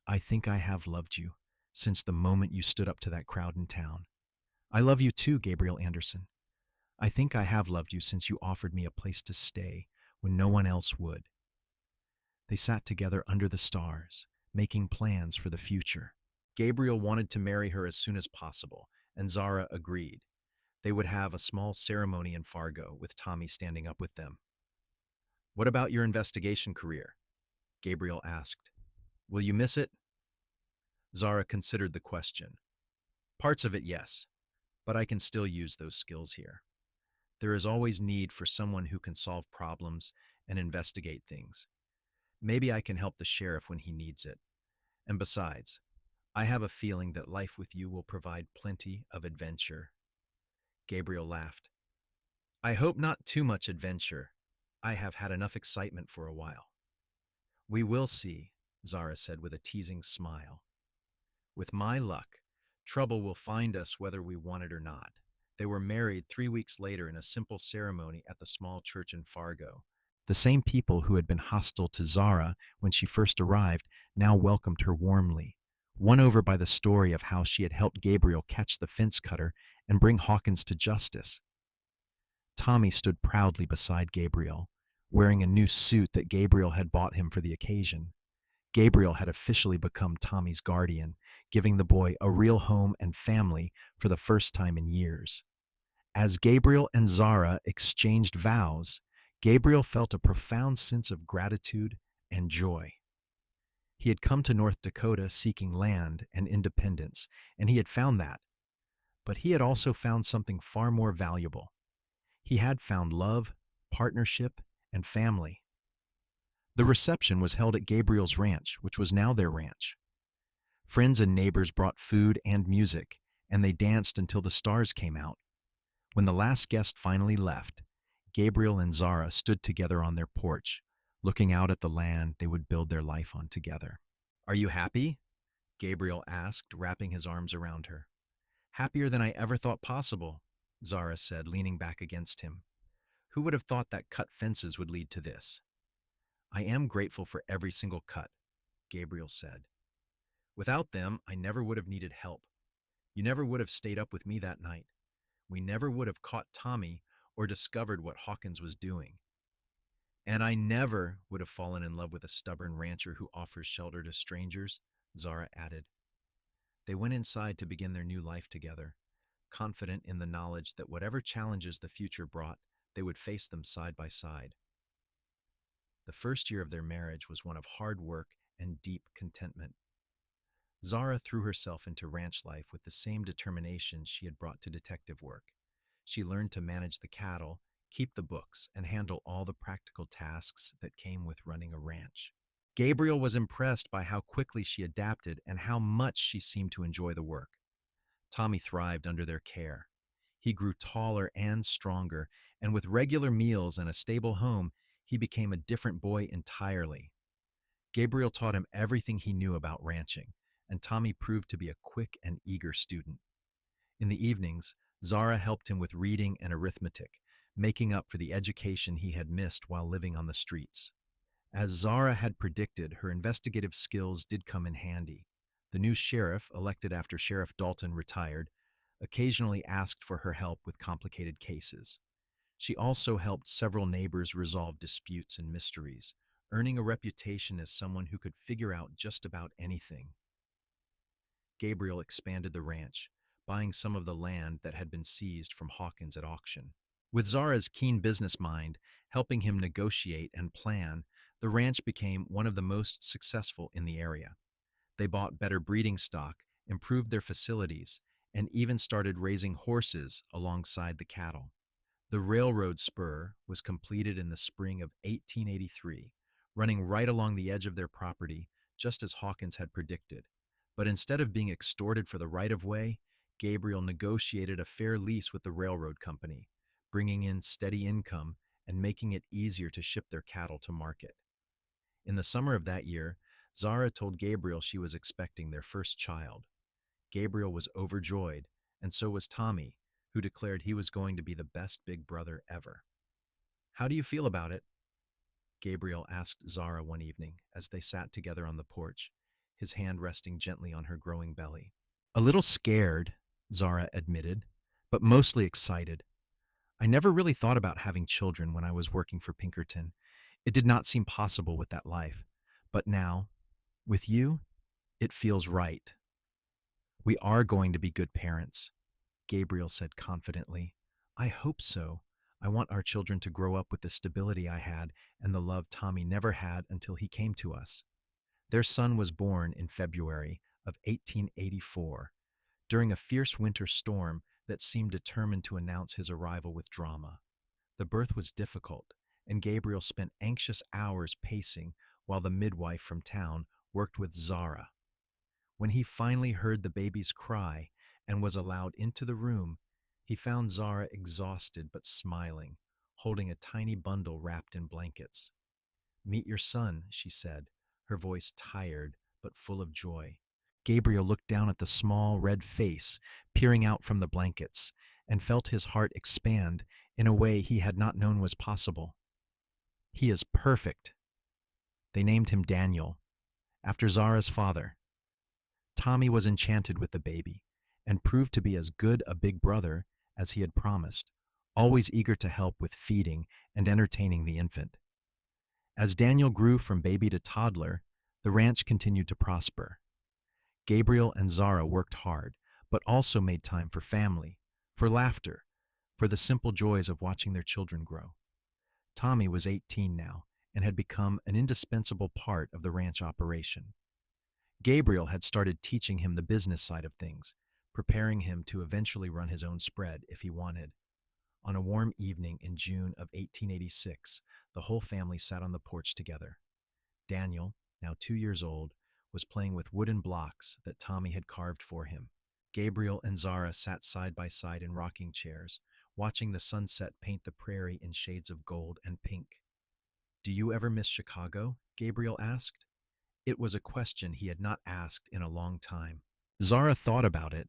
"I think I have loved you since the moment you stood up to that crowd in town. I love you too, Gabriel Anderson. I think I have loved you since you offered me a place to stay when no one else would." They sat together under the stars, making plans for the future. Gabriel wanted to marry her as soon as possible, and Zara agreed. They would have a small ceremony in Fargo, with Tommy standing up with them. "What about your investigation career?" Gabriel asked. "Will you miss it?" Zara considered the question. "Parts of it, yes, but I can still use those skills here. There is always need for someone who can solve problems and investigate things. Maybe I can help the sheriff when he needs it. And besides, I have a feeling that life with you will provide plenty of adventure." Gabriel laughed. "I hope not too much adventure. I have had enough excitement for a while." "We will see," Zara said with a teasing smile. "With my luck, trouble will find us whether we want it or not." They were married 3 weeks later in a simple ceremony at the small church in Fargo. The same people who had been hostile to Zara when she first arrived now welcomed her warmly, won over by the story of how she had helped Gabriel catch the fence cutter and bring Hawkins to justice. Tommy stood proudly beside Gabriel, wearing a new suit that Gabriel had bought him for the occasion. Gabriel had officially become Tommy's guardian, giving the boy a real home and family for the first time in years. As Gabriel and Zara exchanged vows, Gabriel felt a profound sense of gratitude and joy. He had come to North Dakota seeking land and independence, and he had found that. But he had also found something far more valuable. He had found love, partnership, and family. The reception was held at Gabriel's ranch, which was now their ranch. Friends and neighbors brought food and music, and they danced until the stars came out. When the last guest finally left, Gabriel and Zara stood together on their porch, looking out at the land they would build their life on together. Are you happy? Gabriel asked, wrapping his arms around her. Happier than I ever thought possible, Zara said, leaning back against him. Who would have thought that cut fences would lead to this? I am grateful for every single cut, Gabriel said. Without them, I never would have needed help. You never would have stayed up with me that night. We never would have caught Tommy or discovered what Hawkins was doing. And I never would have fallen in love with a stubborn rancher who offers shelter to strangers, Zara added. They went inside to begin their new life together, confident in the knowledge that whatever challenges the future brought, they would face them side by side. The first year of their marriage was one of hard work and deep contentment. Zara threw herself into ranch life with the same determination she had brought to detective work. She learned to manage the cattle, keep the books, and handle all the practical tasks that came with running a ranch. Gabriel was impressed by how quickly she adapted and how much she seemed to enjoy the work. Tommy thrived under their care. He grew taller and stronger, and with regular meals and a stable home, he became a different boy entirely. Gabriel taught him everything he knew about ranching, and Tommy proved to be a quick and eager student. In the evenings, Zara helped him with reading and arithmetic, making up for the education he had missed while living on the streets. As Zara had predicted, her investigative skills did come in handy. The new sheriff, elected after Sheriff Dalton retired, occasionally asked for her help with complicated cases. She also helped several neighbors resolve disputes and mysteries, earning a reputation as someone who could figure out just about anything. Gabriel expanded the ranch, buying some of the land that had been seized from Hawkins at auction. With Zara's keen business mind helping him negotiate and plan, the ranch became one of the most successful in the area. They bought better breeding stock, improved their facilities, and even started raising horses alongside the cattle. The railroad spur was completed in the spring of 1883, running right along the edge of their property, just as Hawkins had predicted. But instead of being extorted for the right-of-way, Gabriel negotiated a fair lease with the railroad company, bringing in steady income and making it easier to ship their cattle to market. In the summer of that year, Zara told Gabriel she was expecting their first child. Gabriel was overjoyed, and so was Tommy, who declared he was going to be the best big brother ever. How do you feel about it? Gabriel asked Zara one evening as they sat together on the porch, his hand resting gently on her growing belly. A little scared, Zara admitted, but mostly excited. I never really thought about having children when I was working for Pinkerton. It did not seem possible with that life. But now, with you, it feels right. We are going to be good parents, Gabriel said confidently. I hope so. I want our children to grow up with the stability I had and the love Tommy never had until he came to us. Their son was born in February of 1884, during a fierce winter storm that seemed determined to announce his arrival with drama. The birth was difficult, and Gabriel spent anxious hours pacing while the midwife from town worked with Zara. When he finally heard the baby's cry and was allowed into the room, he found Zara exhausted but smiling, holding a tiny bundle wrapped in blankets. Meet your son, she said, her voice tired but full of joy. Gabriel looked down at the small red face peering out from the blankets and felt his heart expand in a way he had not known was possible. He is perfect. They named him Daniel, after Zara's father. Tommy was enchanted with the baby and proved to be as good a big brother as he had promised, always eager to help with feeding and entertaining the infant. As Daniel grew from baby to toddler, the ranch continued to prosper. Gabriel and Zara worked hard, but also made time for family, for laughter, for the simple joys of watching their children grow. Tommy was 18 now and had become an indispensable part of the ranch operation. Gabriel had started teaching him the business side of things, preparing him to eventually run his own spread if he wanted. On a warm evening in June of 1886, the whole family sat on the porch together. Daniel, now 2 years old, was playing with wooden blocks that Tommy had carved for him. Gabriel and Zara sat side by side in rocking chairs, watching the sunset paint the prairie in shades of gold and pink. Do you ever miss Chicago? Gabriel asked. It was a question he had not asked in a long time. Zara thought about it,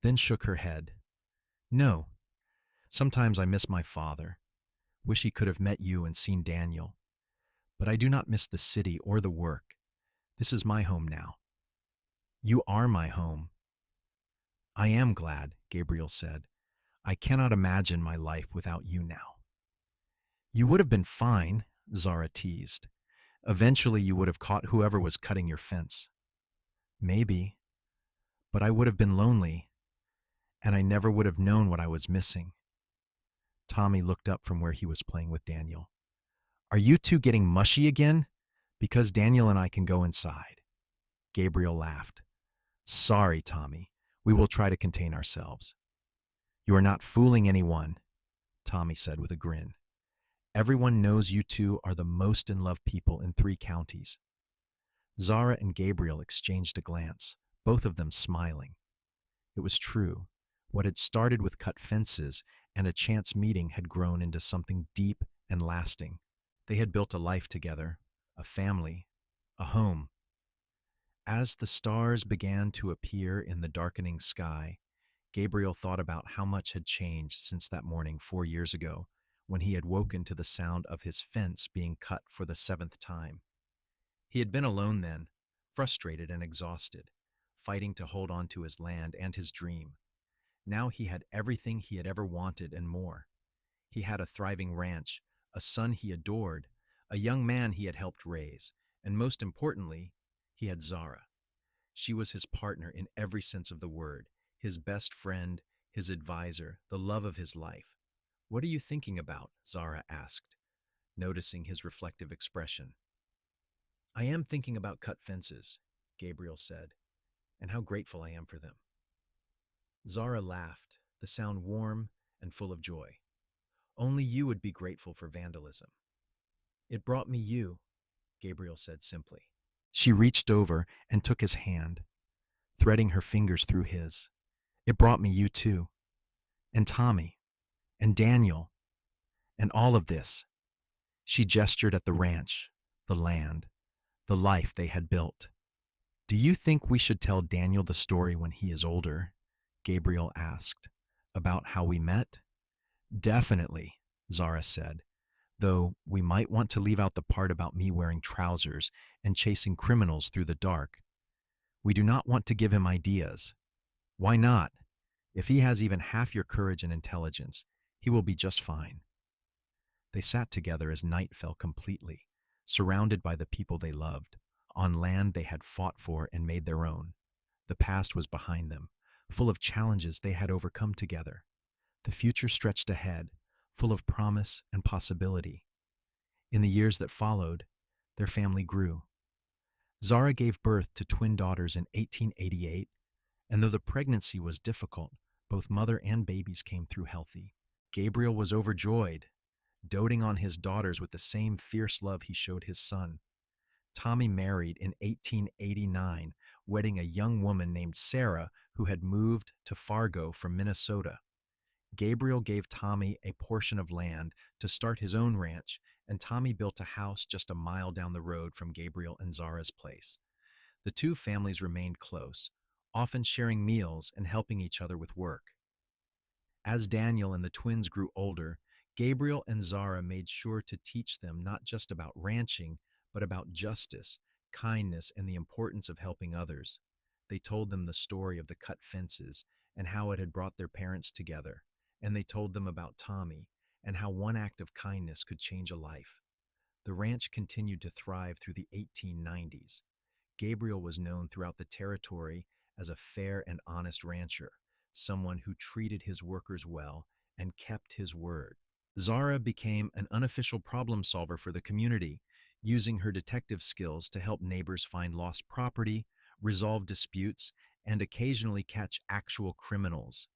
then shook her head. No, sometimes I miss my father. Wish he could have met you and seen Daniel. But I do not miss the city or the work. This is my home now. You are my home. I am glad, Gabriel said. I cannot imagine my life without you now. You would have been fine, Zara teased. Eventually you would have caught whoever was cutting your fence. Maybe, but I would have been lonely, and I never would have known what I was missing. Tommy looked up from where he was playing with Daniel. Are you two getting mushy again? Because Daniel and I can go inside. Gabriel laughed. Sorry, Tommy. We will try to contain ourselves. You are not fooling anyone, Tommy said with a grin. Everyone knows you two are the most in love people in 3 counties. Zara and Gabriel exchanged a glance, both of them smiling. It was true. What had started with cut fences and a chance meeting had grown into something deep and lasting. They had built a life together, a family, a home. As the stars began to appear in the darkening sky, Gabriel thought about how much had changed since that morning 4 years ago, when he had woken to the sound of his fence being cut for the 7th time. He had been alone then, frustrated and exhausted, fighting to hold on to his land and his dream. Now he had everything he had ever wanted and more. He had a thriving ranch, a son he adored, a young man he had helped raise, and most importantly, he had Zara. She was his partner in every sense of the word, his best friend, his advisor, the love of his life. What are you thinking about? Zara asked, noticing his reflective expression. I am thinking about cut fences, Gabriel said, and how grateful I am for them. Zara laughed, the sound warm and full of joy. Only you would be grateful for vandalism. It brought me you, Gabriel said simply. She reached over and took his hand, threading her fingers through his. It brought me you too, and Tommy, and Daniel, and all of this. She gestured at the ranch, the land, the life they had built. Do you think we should tell Daniel the story when he is older? Gabriel asked. About how we met? Definitely, Zara said, though we might want to leave out the part about me wearing trousers and chasing criminals through the dark. We do not want to give him ideas. Why not? If he has even half your courage and intelligence, he will be just fine. They sat together as night fell completely, surrounded by the people they loved, on land they had fought for and made their own. The past was behind them, full of challenges they had overcome together. The future stretched ahead, full of promise and possibility. In the years that followed, their family grew. Zara gave birth to twin daughters in 1888, and though the pregnancy was difficult, both mother and babies came through healthy. Gabriel was overjoyed, doting on his daughters with the same fierce love he showed his son. Tommy married in 1889, wedding a young woman named Sarah who had moved to Fargo from Minnesota. Gabriel gave Tommy a portion of land to start his own ranch, and Tommy built a house just a mile down the road from Gabriel and Zara's place. The two families remained close, often sharing meals and helping each other with work. As Daniel and the twins grew older, Gabriel and Zara made sure to teach them not just about ranching, but about justice, kindness, and the importance of helping others. They told them the story of the cut fences and how it had brought their parents together, and they told them about Tommy and how one act of kindness could change a life. The ranch continued to thrive through the 1890s. Gabriel was known throughout the territory as a fair and honest rancher, someone who treated his workers well and kept his word. Zara became an unofficial problem solver for the community, using her detective skills to help neighbors find lost property, resolve disputes, and occasionally catch actual criminals.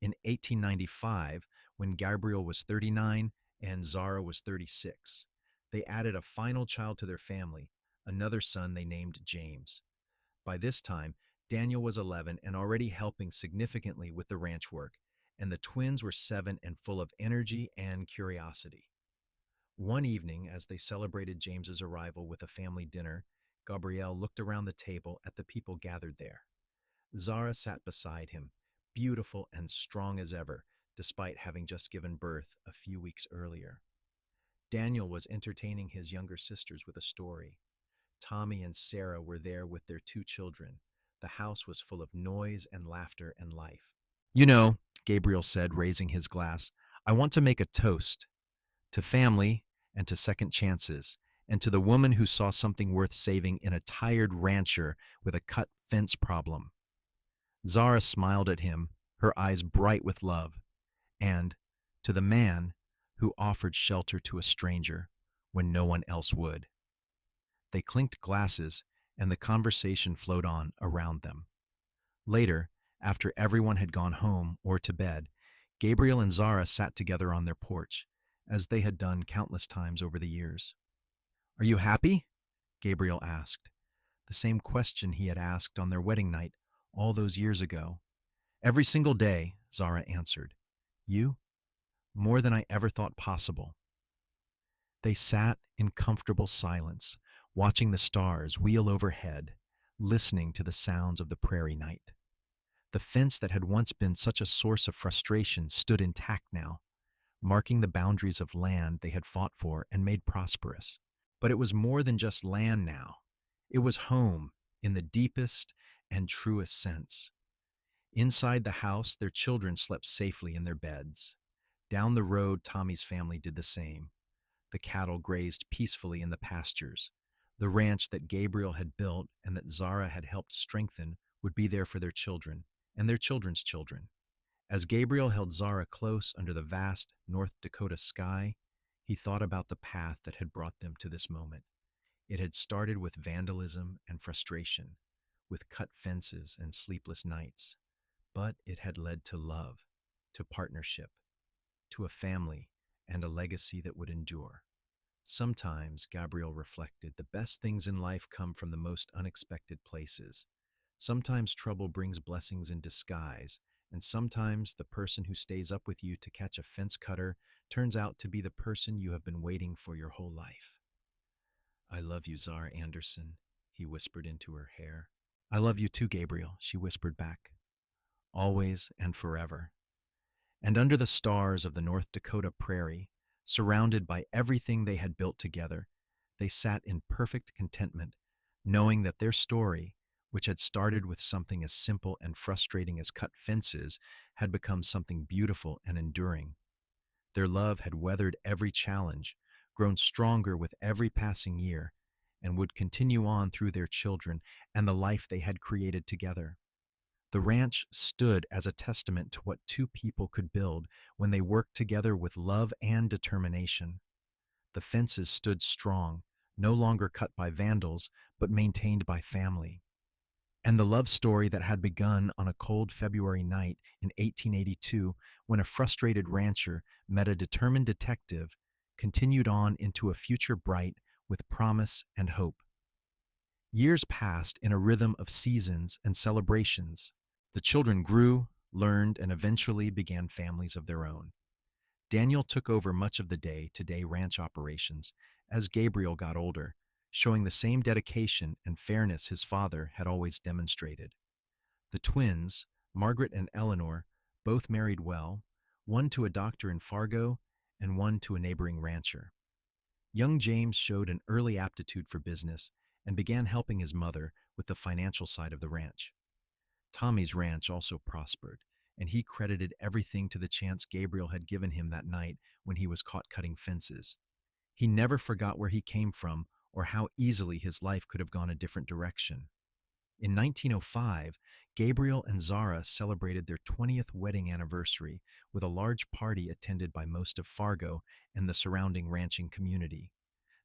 In 1895, when Gabriel was 39 and Zara was 36, they added a final child to their family, another son they named James. By this time, Daniel was 11 and already helping significantly with the ranch work, and the twins were 7 and full of energy and curiosity. One evening, as they celebrated James's arrival with a family dinner, Gabriel looked around the table at the people gathered there. Zara sat beside him, beautiful and strong as ever, despite having just given birth a few weeks earlier. Daniel was entertaining his younger sisters with a story. Tommy and Sarah were there with their two children. The house was full of noise and laughter and life. You know, Gabriel said, raising his glass, I want to make a toast to family and to second chances, and to the woman who saw something worth saving in a tired rancher with a cut fence problem. Zara smiled at him, her eyes bright with love, and to the man who offered shelter to a stranger when no one else would. They clinked glasses, and the conversation flowed on around them. Later, after everyone had gone home or to bed, Gabriel and Zara sat together on their porch, as they had done countless times over the years. Are you happy? Gabriel asked, the same question he had asked on their wedding night all those years ago. Every single day, Zara answered. You? More than I ever thought possible. They sat in comfortable silence, watching the stars wheel overhead, listening to the sounds of the prairie night. The fence that had once been such a source of frustration stood intact now, marking the boundaries of land they had fought for and made prosperous. But it was more than just land now. It was home in the deepest and truest sense. Inside the house, their children slept safely in their beds. Down the road, Tommy's family did the same. The cattle grazed peacefully in the pastures. The ranch that Gabriel had built and that Zara had helped strengthen would be there for their children and their children's children. As Gabriel held Zara close under the vast North Dakota sky, he thought about the path that had brought them to this moment. It had started with vandalism and frustration, with cut fences and sleepless nights, but it had led to love, to partnership, to a family and a legacy that would endure. Sometimes, Gabriel reflected, the best things in life come from the most unexpected places. Sometimes trouble brings blessings in disguise, and sometimes the person who stays up with you to catch a fence cutter turns out to be the person you have been waiting for your whole life. I love you, Zara Anderson, he whispered into her hair. I love you too, Gabriel, she whispered back. Always and forever. And under the stars of the North Dakota prairie, surrounded by everything they had built together, they sat in perfect contentment, knowing that their story, which had started with something as simple and frustrating as cut fences, had become something beautiful and enduring. Their love had weathered every challenge, grown stronger with every passing year, and would continue on through their children and the life they had created together. The ranch stood as a testament to what two people could build when they worked together with love and determination. The fences stood strong, no longer cut by vandals, but maintained by family. And the love story that had begun on a cold February night in 1882, when a frustrated rancher met a determined detective, continued on into a future bright with promise and hope. Years passed in a rhythm of seasons and celebrations. The children grew, learned, and eventually began families of their own. Daniel took over much of the day-to-day ranch operations as Gabriel got older, showing the same dedication and fairness his father had always demonstrated. The twins, Margaret and Eleanor, both married well, one to a doctor in Fargo and one to a neighboring rancher. Young James showed an early aptitude for business and began helping his mother with the financial side of the ranch. Tommy's ranch also prospered, and he credited everything to the chance Gabriel had given him that night when he was caught cutting fences. He never forgot where he came from or how easily his life could have gone a different direction. In 1905, Gabriel and Zara celebrated their 20th wedding anniversary with a large party attended by most of Fargo and the surrounding ranching community.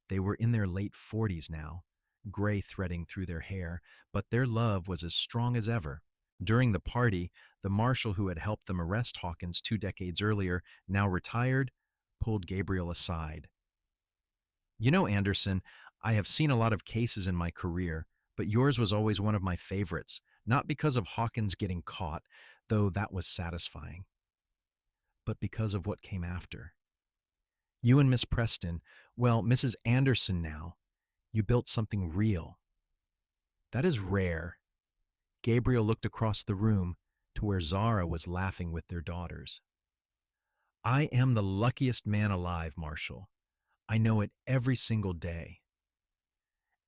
They were in their late 40s now, gray threading through their hair, but their love was as strong as ever. During the party, the marshal who had helped them arrest Hawkins 2 decades earlier, now retired, pulled Gabriel aside. You know, Anderson, I have seen a lot of cases in my career, but yours was always one of my favorites, not because of Hawkins getting caught, though that was satisfying, but because of what came after. You and Miss Preston, Well, Mrs. Anderson now, you built something real. That is rare. Gabriel looked across the room to where Zara was laughing with their daughters. I am the luckiest man alive, Marshall. I know it every single day.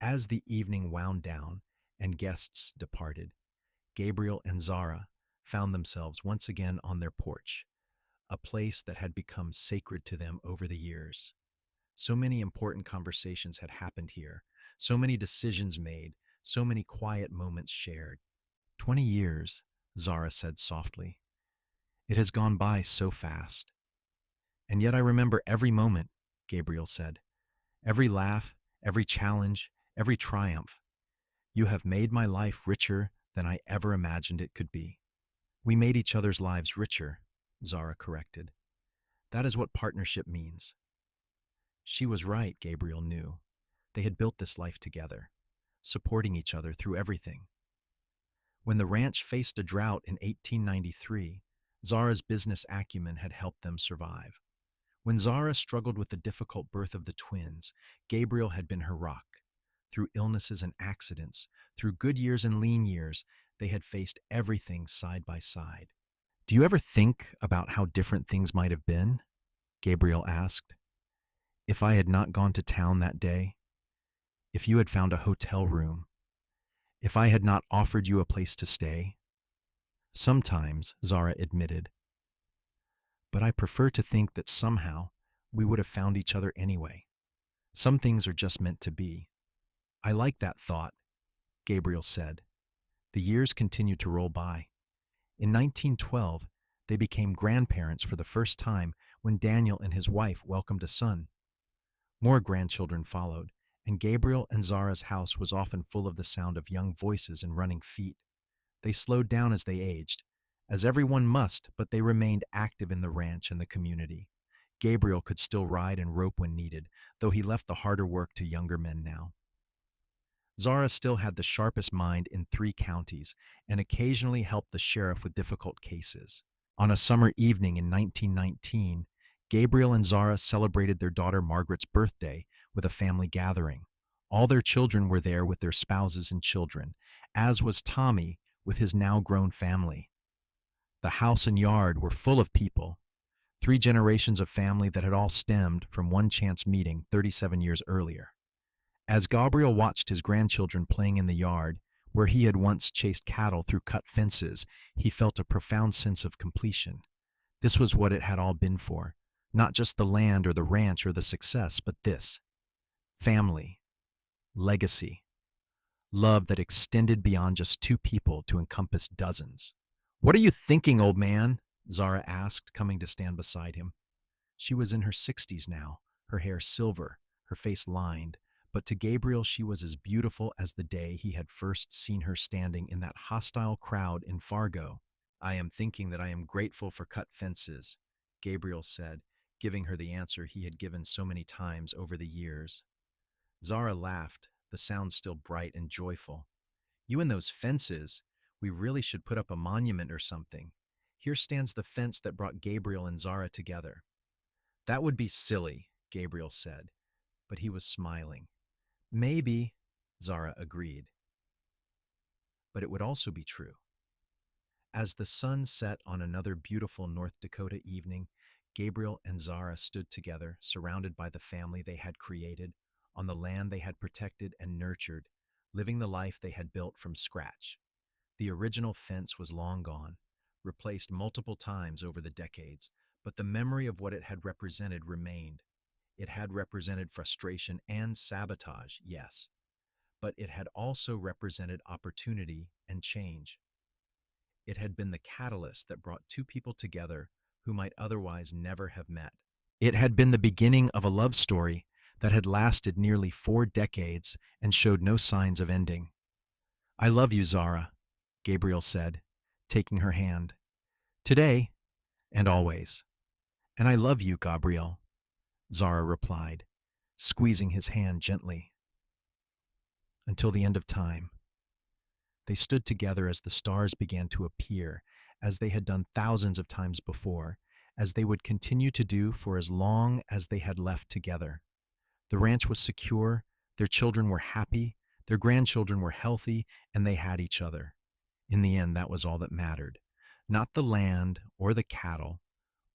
As the evening wound down and guests departed, Gabriel and Zara found themselves once again on their porch, a place that had become sacred to them over the years. So many important conversations had happened here, so many decisions made, so many quiet moments shared. 20 years, Zara said softly. It has gone by so fast. And yet I remember every moment, Gabriel said. Every laugh, every challenge, every triumph. You have made my life richer than I ever imagined it could be. We made each other's lives richer, Zara corrected. That is what partnership means. She was right, Gabriel knew. They had built this life together, supporting each other through everything. When the ranch faced a drought in 1893, Zara's business acumen had helped them survive. When Zara struggled with the difficult birth of the twins, Gabriel had been her rock. Through illnesses and accidents, through good years and lean years, they had faced everything side by side. Do you ever think about how different things might have been? Gabriel asked. If I had not gone to town that day, if you had found a hotel room, if I had not offered you a place to stay? Sometimes, Zara admitted. But I prefer to think that somehow we would have found each other anyway. Some things are just meant to be. I like that thought, Gabriel said. The years continued to roll by. In 1912, they became grandparents for the first time when Daniel and his wife welcomed a son. More grandchildren followed, and Gabriel and Zara's house was often full of the sound of young voices and running feet. They slowed down as they aged, as everyone must, but they remained active in the ranch and the community. Gabriel could still ride and rope when needed, though he left the harder work to younger men now. Zara still had the sharpest mind in 3 counties and occasionally helped the sheriff with difficult cases. On a summer evening in 1919, Gabriel and Zara celebrated their daughter Margaret's birthday with a family gathering. All their children were there with their spouses and children, as was Tommy with his now grown family. The house and yard were full of people, 3 generations of family that had all stemmed from one chance meeting 37 years earlier. As Gabriel watched his grandchildren playing in the yard, where he had once chased cattle through cut fences, he felt a profound sense of completion. This was what it had all been for, not just the land or the ranch or the success, but this: family, legacy, love that extended beyond just 2 people to encompass dozens. "What are you thinking, old man?" Zara asked, coming to stand beside him. She was in her 60s now, her hair silver, her face lined, but to Gabriel she was as beautiful as the day he had first seen her standing in that hostile crowd in Fargo. "I am thinking that I am grateful for cut fences," Gabriel said, giving her the answer he had given so many times over the years. Zara laughed, the sound still bright and joyful. "You and those fences, we really should put up a monument or something. Here stands the fence that brought Gabriel and Zara together." "That would be silly," Gabriel said, but he was smiling. "Maybe," Zara agreed. But it would also be true. As the sun set on another beautiful North Dakota evening, Gabriel and Zara stood together, surrounded by the family they had created, on the land they had protected and nurtured, living the life they had built from scratch. The original fence was long gone, replaced multiple times over the decades, but the memory of what it had represented remained. It had represented frustration and sabotage, yes, but it had also represented opportunity and change. It had been the catalyst that brought 2 people together who might otherwise never have met. It had been the beginning of a love story that had lasted nearly 4 decades and showed no signs of ending. "I love you, Zara," Gabriel said, taking her hand. "Today and always." "And I love you, Gabriel," Zara replied, squeezing his hand gently. "Until the end of time." They stood together as the stars began to appear, as they had done thousands of times before, as they would continue to do for as long as they had left together. The ranch was secure, their children were happy, their grandchildren were healthy, and they had each other. In the end, that was all that mattered. Not the land or the cattle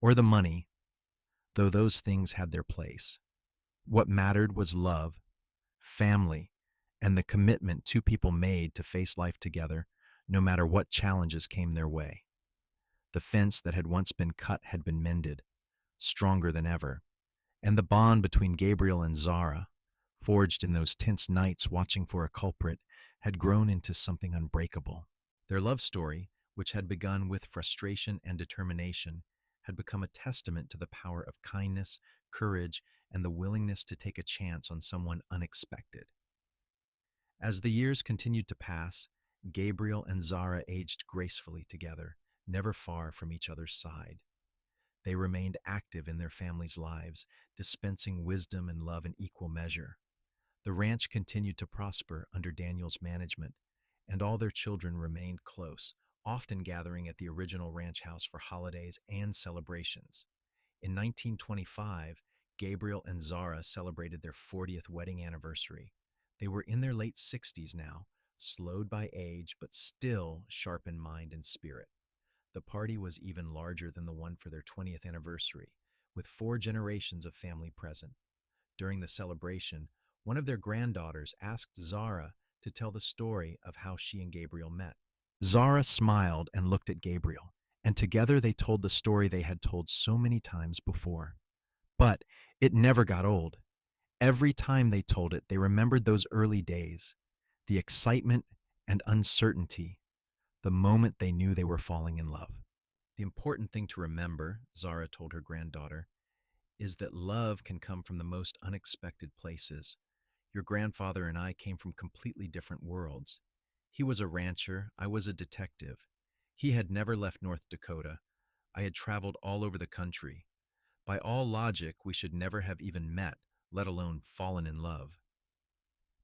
or the money, though those things had their place. What mattered was love, family, and the commitment two people made to face life together, no matter what challenges came their way. The fence that had once been cut had been mended, stronger than ever, and the bond between Gabriel and Zara, forged in those tense nights watching for a culprit, had grown into something unbreakable. Their love story, which had begun with frustration and determination, had become a testament to the power of kindness, courage, and the willingness to take a chance on someone unexpected. As the years continued to pass, Gabriel and Zara aged gracefully together, never far from each other's side. They remained active in their families' lives, dispensing wisdom and love in equal measure. The ranch continued to prosper under Daniel's management, and all their children remained close, often gathering at the original ranch house for holidays and celebrations. In 1925, Gabriel and Zara celebrated their 40th wedding anniversary. They were in their late 60s now, slowed by age, but still sharp in mind and spirit. The party was even larger than the one for their 20th anniversary, with 4 generations of family present. During the celebration, one of their granddaughters asked Zara to tell the story of how she and Gabriel met. Zara smiled and looked at Gabriel, and together they told the story they had told so many times before. But it never got old. Every time they told it, they remembered those early days, the excitement and uncertainty, the moment they knew they were falling in love. The important thing to remember, Zara told her granddaughter, is that love can come from the most unexpected places. Your grandfather and I came from completely different worlds. He was a rancher, I was a detective. He had never left North Dakota. I had traveled all over the country. By all logic, we should never have even met, let alone fallen in love.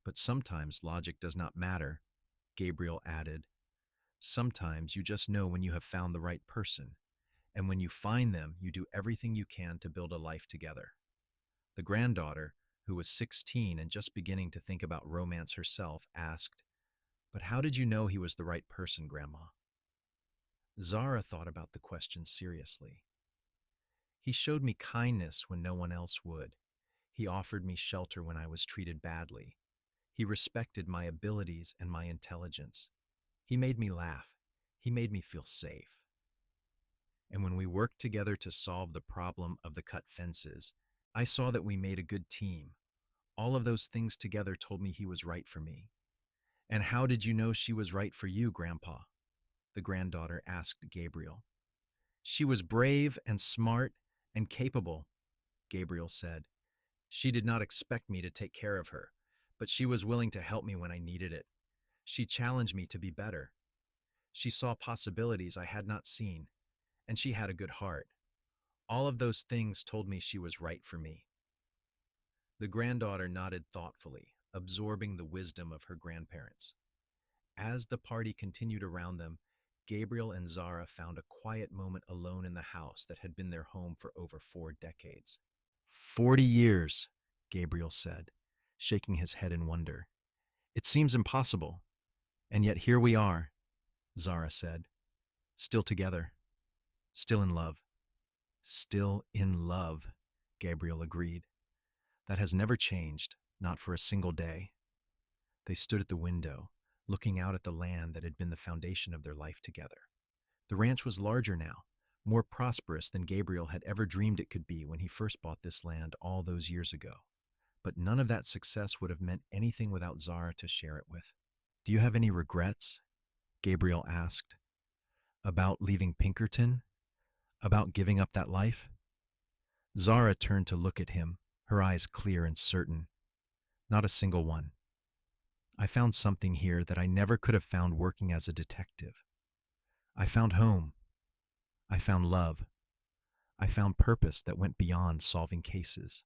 But sometimes logic does not matter, Gabriel added. Sometimes you just know when you have found the right person, and when you find them, you do everything you can to build a life together. The granddaughter, who was 16 and just beginning to think about romance herself, asked, "But how did you know he was the right person, Grandma?" Zara thought about the question seriously. "He showed me kindness when no one else would. He offered me shelter when I was treated badly. He respected my abilities and my intelligence. He made me laugh. He made me feel safe. And when we worked together to solve the problem of the cut fences, I saw that we made a good team. All of those things together told me he was right for me." "And how did you know she was right for you, Grandpa?" the granddaughter asked Gabriel. "She was brave and smart and capable," Gabriel said. "She did not expect me to take care of her, but she was willing to help me when I needed it. She challenged me to be better. She saw possibilities I had not seen, and she had a good heart. All of those things told me she was right for me." The granddaughter nodded thoughtfully, absorbing the wisdom of her grandparents. As the party continued around them, Gabriel and Zara found a quiet moment alone in the house that had been their home for over 4 decades. 40 years, Gabriel said, shaking his head in wonder. "It seems impossible. And yet here we are," Zara said. "Still together. Still in love." "Still in love," Gabriel agreed. "That has never changed, not for a single day." They stood at the window, looking out at the land that had been the foundation of their life together. The ranch was larger now, more prosperous than Gabriel had ever dreamed it could be when he first bought this land all those years ago. But none of that success would have meant anything without Zara to share it with. "Do you have any regrets?" Gabriel asked. "About leaving Pinkerton? About giving up that life?" Zara turned to look at him, her eyes clear and certain. "Not a single one. I found something here that I never could have found working as a detective. I found home. I found love. I found purpose that went beyond solving cases.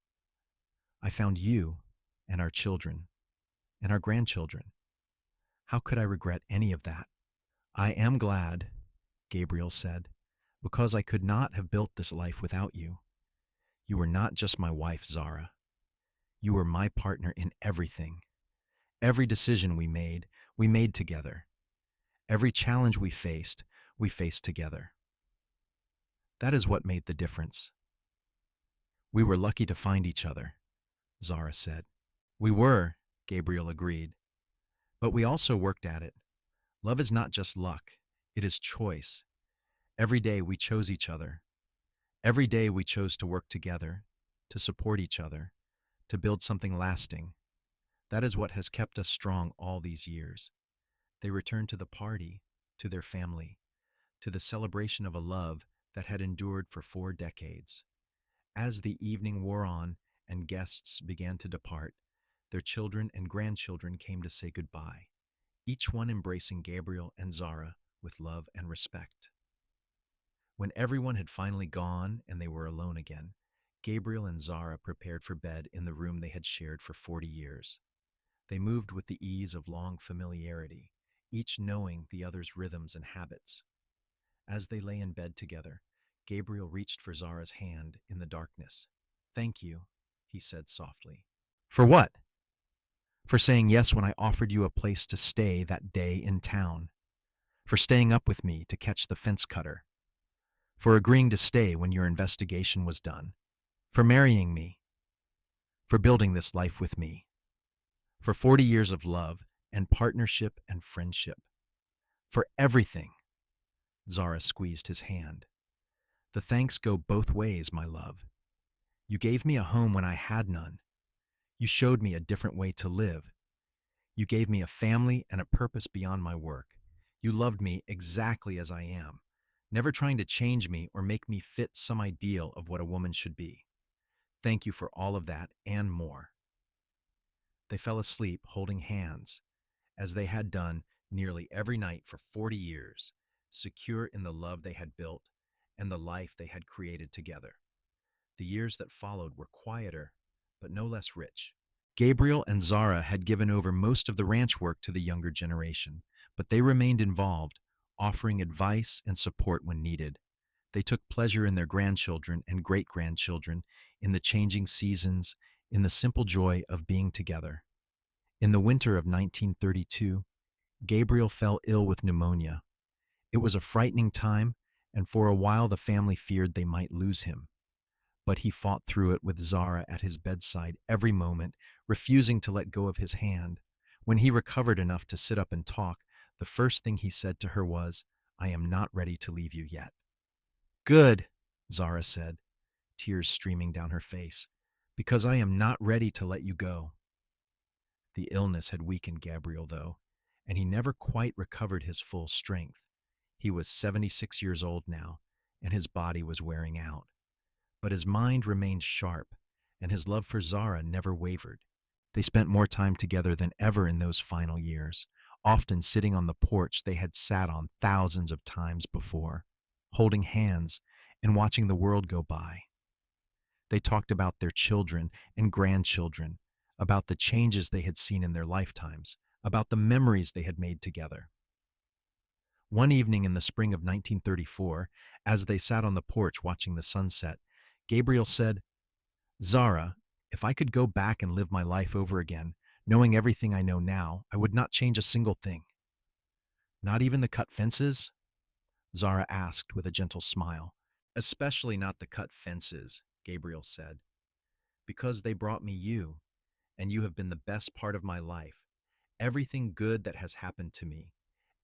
I found you and our children and our grandchildren. How could I regret any of that?" "I am glad," Gabriel said, "because I could not have built this life without you. You were not just my wife, Zara. You were my partner in everything. Every decision we made together. Every challenge we faced together. That is what made the difference. We were lucky to find each other, Zara said. We were, Gabriel agreed. But we also worked at it. Love is not just luck, it is choice. Every day we chose each other. Every day we chose to work together, to support each other, to build something lasting. That is what has kept us strong all these years. They returned to the party, to their family, to the celebration of a love that had endured for 4 decades. As the evening wore on and guests began to depart, their children and grandchildren came to say goodbye, each one embracing Gabriel and Zara with love and respect. When everyone had finally gone and they were alone again, Gabriel and Zara prepared for bed in the room they had shared for 40 years. They moved with the ease of long familiarity, each knowing the other's rhythms and habits. As they lay in bed together, Gabriel reached for Zara's hand in the darkness. "Thank you," he said softly. "For what?" "For saying yes when I offered you a place to stay that day in town. For staying up with me to catch the fence cutter. For agreeing to stay when your investigation was done. For marrying me. For building this life with me. For 40 years of love and partnership and friendship. For everything." Zara squeezed his hand. "The thanks go both ways, my love. You gave me a home when I had none. You showed me a different way to live. You gave me a family and a purpose beyond my work. You loved me exactly as I am, never trying to change me or make me fit some ideal of what a woman should be. Thank you for all of that and more." They fell asleep holding hands, as they had done nearly every night for 40 years, secure in the love they had built and the life they had created together. The years that followed were quieter, but no less rich. Gabriel and Zara had given over most of the ranch work to the younger generation, but they remained involved, offering advice and support when needed. They took pleasure in their grandchildren and great-grandchildren, in the changing seasons, in the simple joy of being together. In the winter of 1932, Gabriel fell ill with pneumonia. It was a frightening time, and for a while the family feared they might lose him. But he fought through it with Zara at his bedside every moment, refusing to let go of his hand. When he recovered enough to sit up and talk, the first thing he said to her was, "I am not ready to leave you yet." "Good," Zara said, tears streaming down her face, "because I am not ready to let you go." The illness had weakened Gabriel, though, and he never quite recovered his full strength. He was 76 years old now, and his body was wearing out. But his mind remained sharp, and his love for Zara never wavered. They spent more time together than ever in those final years, often sitting on the porch they had sat on thousands of times before, holding hands and watching the world go by. They talked about their children and grandchildren, about the changes they had seen in their lifetimes, about the memories they had made together. One evening in the spring of 1934, as they sat on the porch watching the sunset, Gabriel said, "Zara, if I could go back and live my life over again, knowing everything I know now, I would not change a single thing." "Not even the cut fences?" Zara asked with a gentle smile. "Especially not the cut fences," Gabriel said, "because they brought me you, and you have been the best part of my life. Everything good that has happened to me,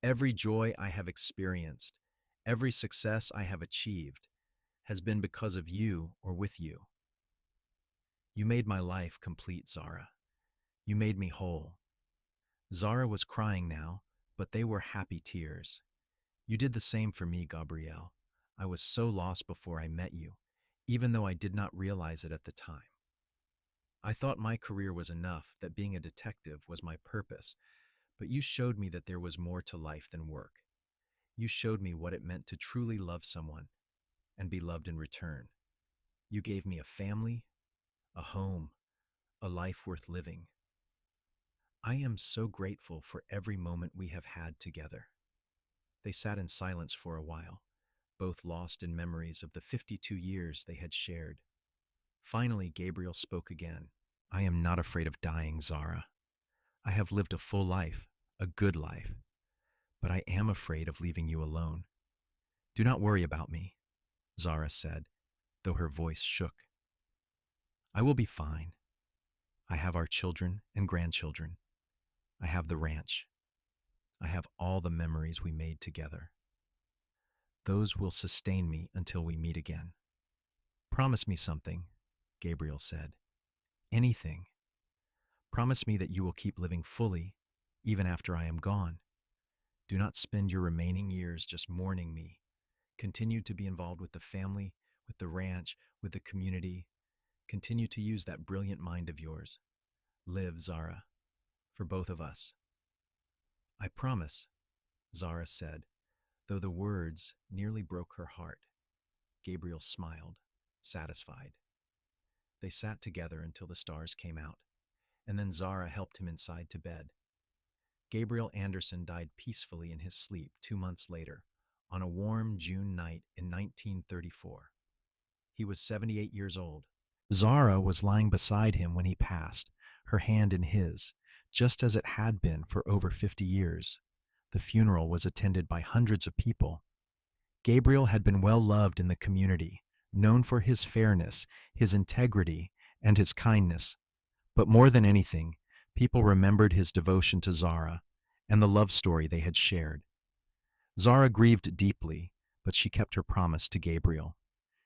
every joy I have experienced, every success I have achieved, has been because of you or with you. You made my life complete, Zara. You made me whole." Zara was crying now, but they were happy tears. "You did the same for me, Gabrielle. I was so lost before I met you, even though I did not realize it at the time. I thought my career was enough, that being a detective was my purpose, but you showed me that there was more to life than work. You showed me what it meant to truly love someone and be loved in return. You gave me a family, a home, a life worth living. I am so grateful for every moment we have had together." They sat in silence for a while, both lost in memories of the 52 years they had shared. Finally, Gabriel spoke again. I am not afraid of dying, Zara. I have lived a full life, a good life, but I am afraid of leaving you alone. Do not worry about me, Zara said, though her voice shook. I will be fine. I have our children and grandchildren. I have the ranch. I have all the memories we made together. Those will sustain me until we meet again. Promise me something, Gabriel said. Anything. Promise me that you will keep living fully, even after I am gone. Do not spend your remaining years just mourning me. Continue to be involved with the family, with the ranch, with the community. Continue to use that brilliant mind of yours. Live, Zara, for both of us. I promise, Zara said, though the words nearly broke her heart. Gabriel smiled, satisfied. They sat together until the stars came out, and then Zara helped him inside to bed. Gabriel Anderson died peacefully in his sleep 2 months later, on a warm June night in 1934. He was 78 years old. Zara was lying beside him when he passed, her hand in his, just as it had been for over 50 years. The funeral was attended by hundreds of people. Gabriel had been well loved in the community, known for his fairness, his integrity, and his kindness. But more than anything, people remembered his devotion to Zara and the love story they had shared. Zara grieved deeply, but she kept her promise to Gabriel.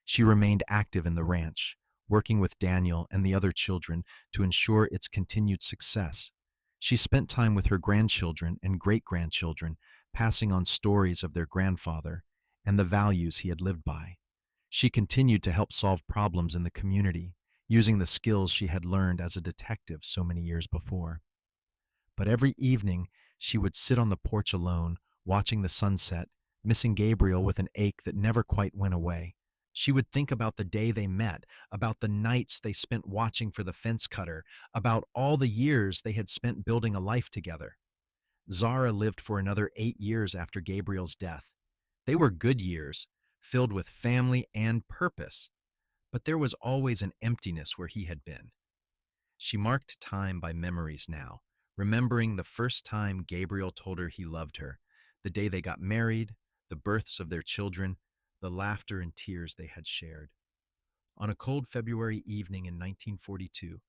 She remained active in the ranch, working with Daniel and the other children to ensure its continued success. She spent time with her grandchildren and great-grandchildren, passing on stories of their grandfather and the values he had lived by. She continued to help solve problems in the community, using the skills she had learned as a detective so many years before. But every evening, she would sit on the porch alone, watching the sunset, missing Gabriel with an ache that never quite went away. She would think about the day they met, about the nights they spent watching for the fence cutter, about all the years they had spent building a life together. Zara lived for another 8 years after Gabriel's death. They were good years, filled with family and purpose, but there was always an emptiness where he had been. She marked time by memories now, remembering the first time Gabriel told her he loved her, the day they got married, the births of their children, the laughter and tears they had shared. On a cold February evening in 1942,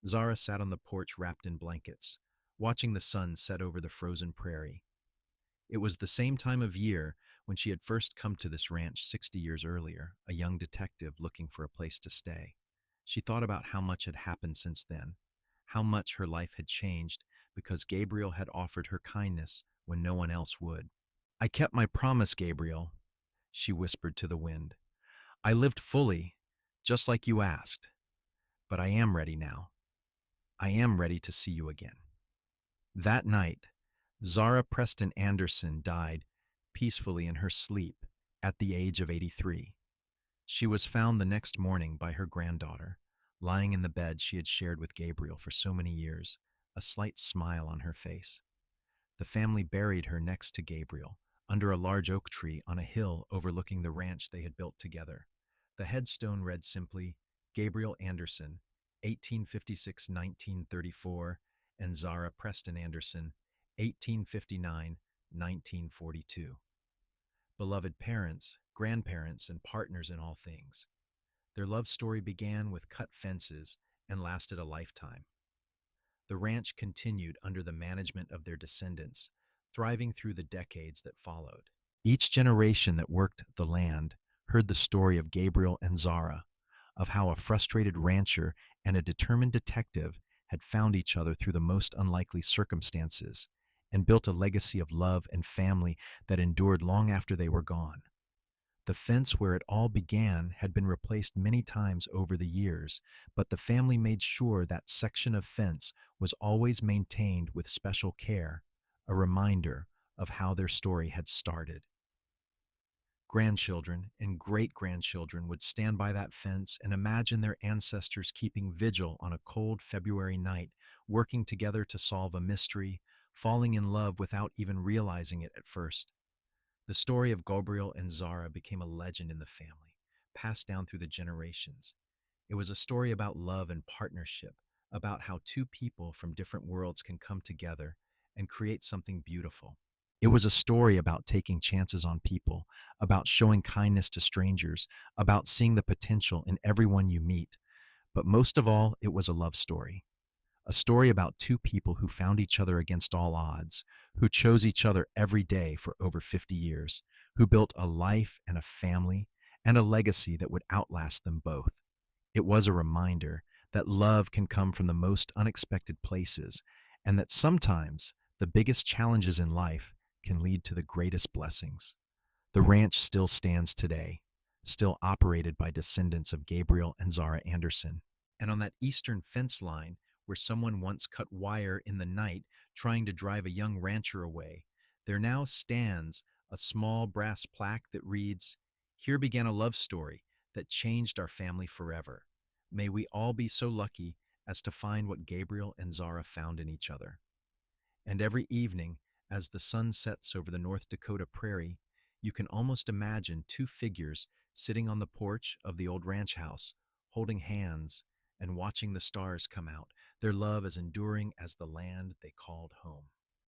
Zara sat on the porch wrapped in blankets, watching the sun set over the frozen prairie. It was the same time of year when she had first come to this ranch 60 years earlier, a young detective looking for a place to stay. She thought about how much had happened since then, how much her life had changed because Gabriel had offered her kindness when no one else would. I kept my promise, Gabriel, she whispered to the wind. I lived fully, just like you asked. But I am ready now. I am ready to see you again. That night, Zara Preston Anderson died peacefully in her sleep at the age of 83. She was found the next morning by her granddaughter, lying in the bed she had shared with Gabriel for so many years, a slight smile on her face. The family buried her next to Gabriel, under a large oak tree on a hill overlooking the ranch they had built together. The headstone read simply, Gabriel Anderson, 1856-1934, and Zara Preston Anderson, 1859-1942. Beloved parents, grandparents, and partners in all things. Their love story began with cut fences and lasted a lifetime. The ranch continued under the management of their descendants, thriving through the decades that followed. Each generation that worked the land heard the story of Gabriel and Zara, of how a frustrated rancher and a determined detective had found each other through the most unlikely circumstances and built a legacy of love and family that endured long after they were gone. The fence where it all began had been replaced many times over the years, but the family made sure that section of fence was always maintained with special care, a reminder of how their story had started. Grandchildren and great-grandchildren would stand by that fence and imagine their ancestors keeping vigil on a cold February night, working together to solve a mystery, falling in love without even realizing it at first. The story of Gabriel and Zara became a legend in the family, passed down through the generations. It was a story about love and partnership, about how two people from different worlds can come together and create something beautiful. It was a story about taking chances on people, about showing kindness to strangers, about seeing the potential in everyone you meet. But most of all, it was a love story. A story about two people who found each other against all odds, who chose each other every day for over 50 years, who built a life and a family and a legacy that would outlast them both. It was a reminder that love can come from the most unexpected places, and that sometimes the biggest challenges in life can lead to the greatest blessings. The ranch still stands today, still operated by descendants of Gabriel and Zara Anderson. And on that eastern fence line, where someone once cut wire in the night trying to drive a young rancher away, there now stands a small brass plaque that reads, "Here began a love story that changed our family forever. May we all be so lucky as to find what Gabriel and Zara found in each other." And every evening, as the sun sets over the North Dakota prairie, you can almost imagine two figures sitting on the porch of the old ranch house, holding hands and watching the stars come out, their love as enduring as the land they called home.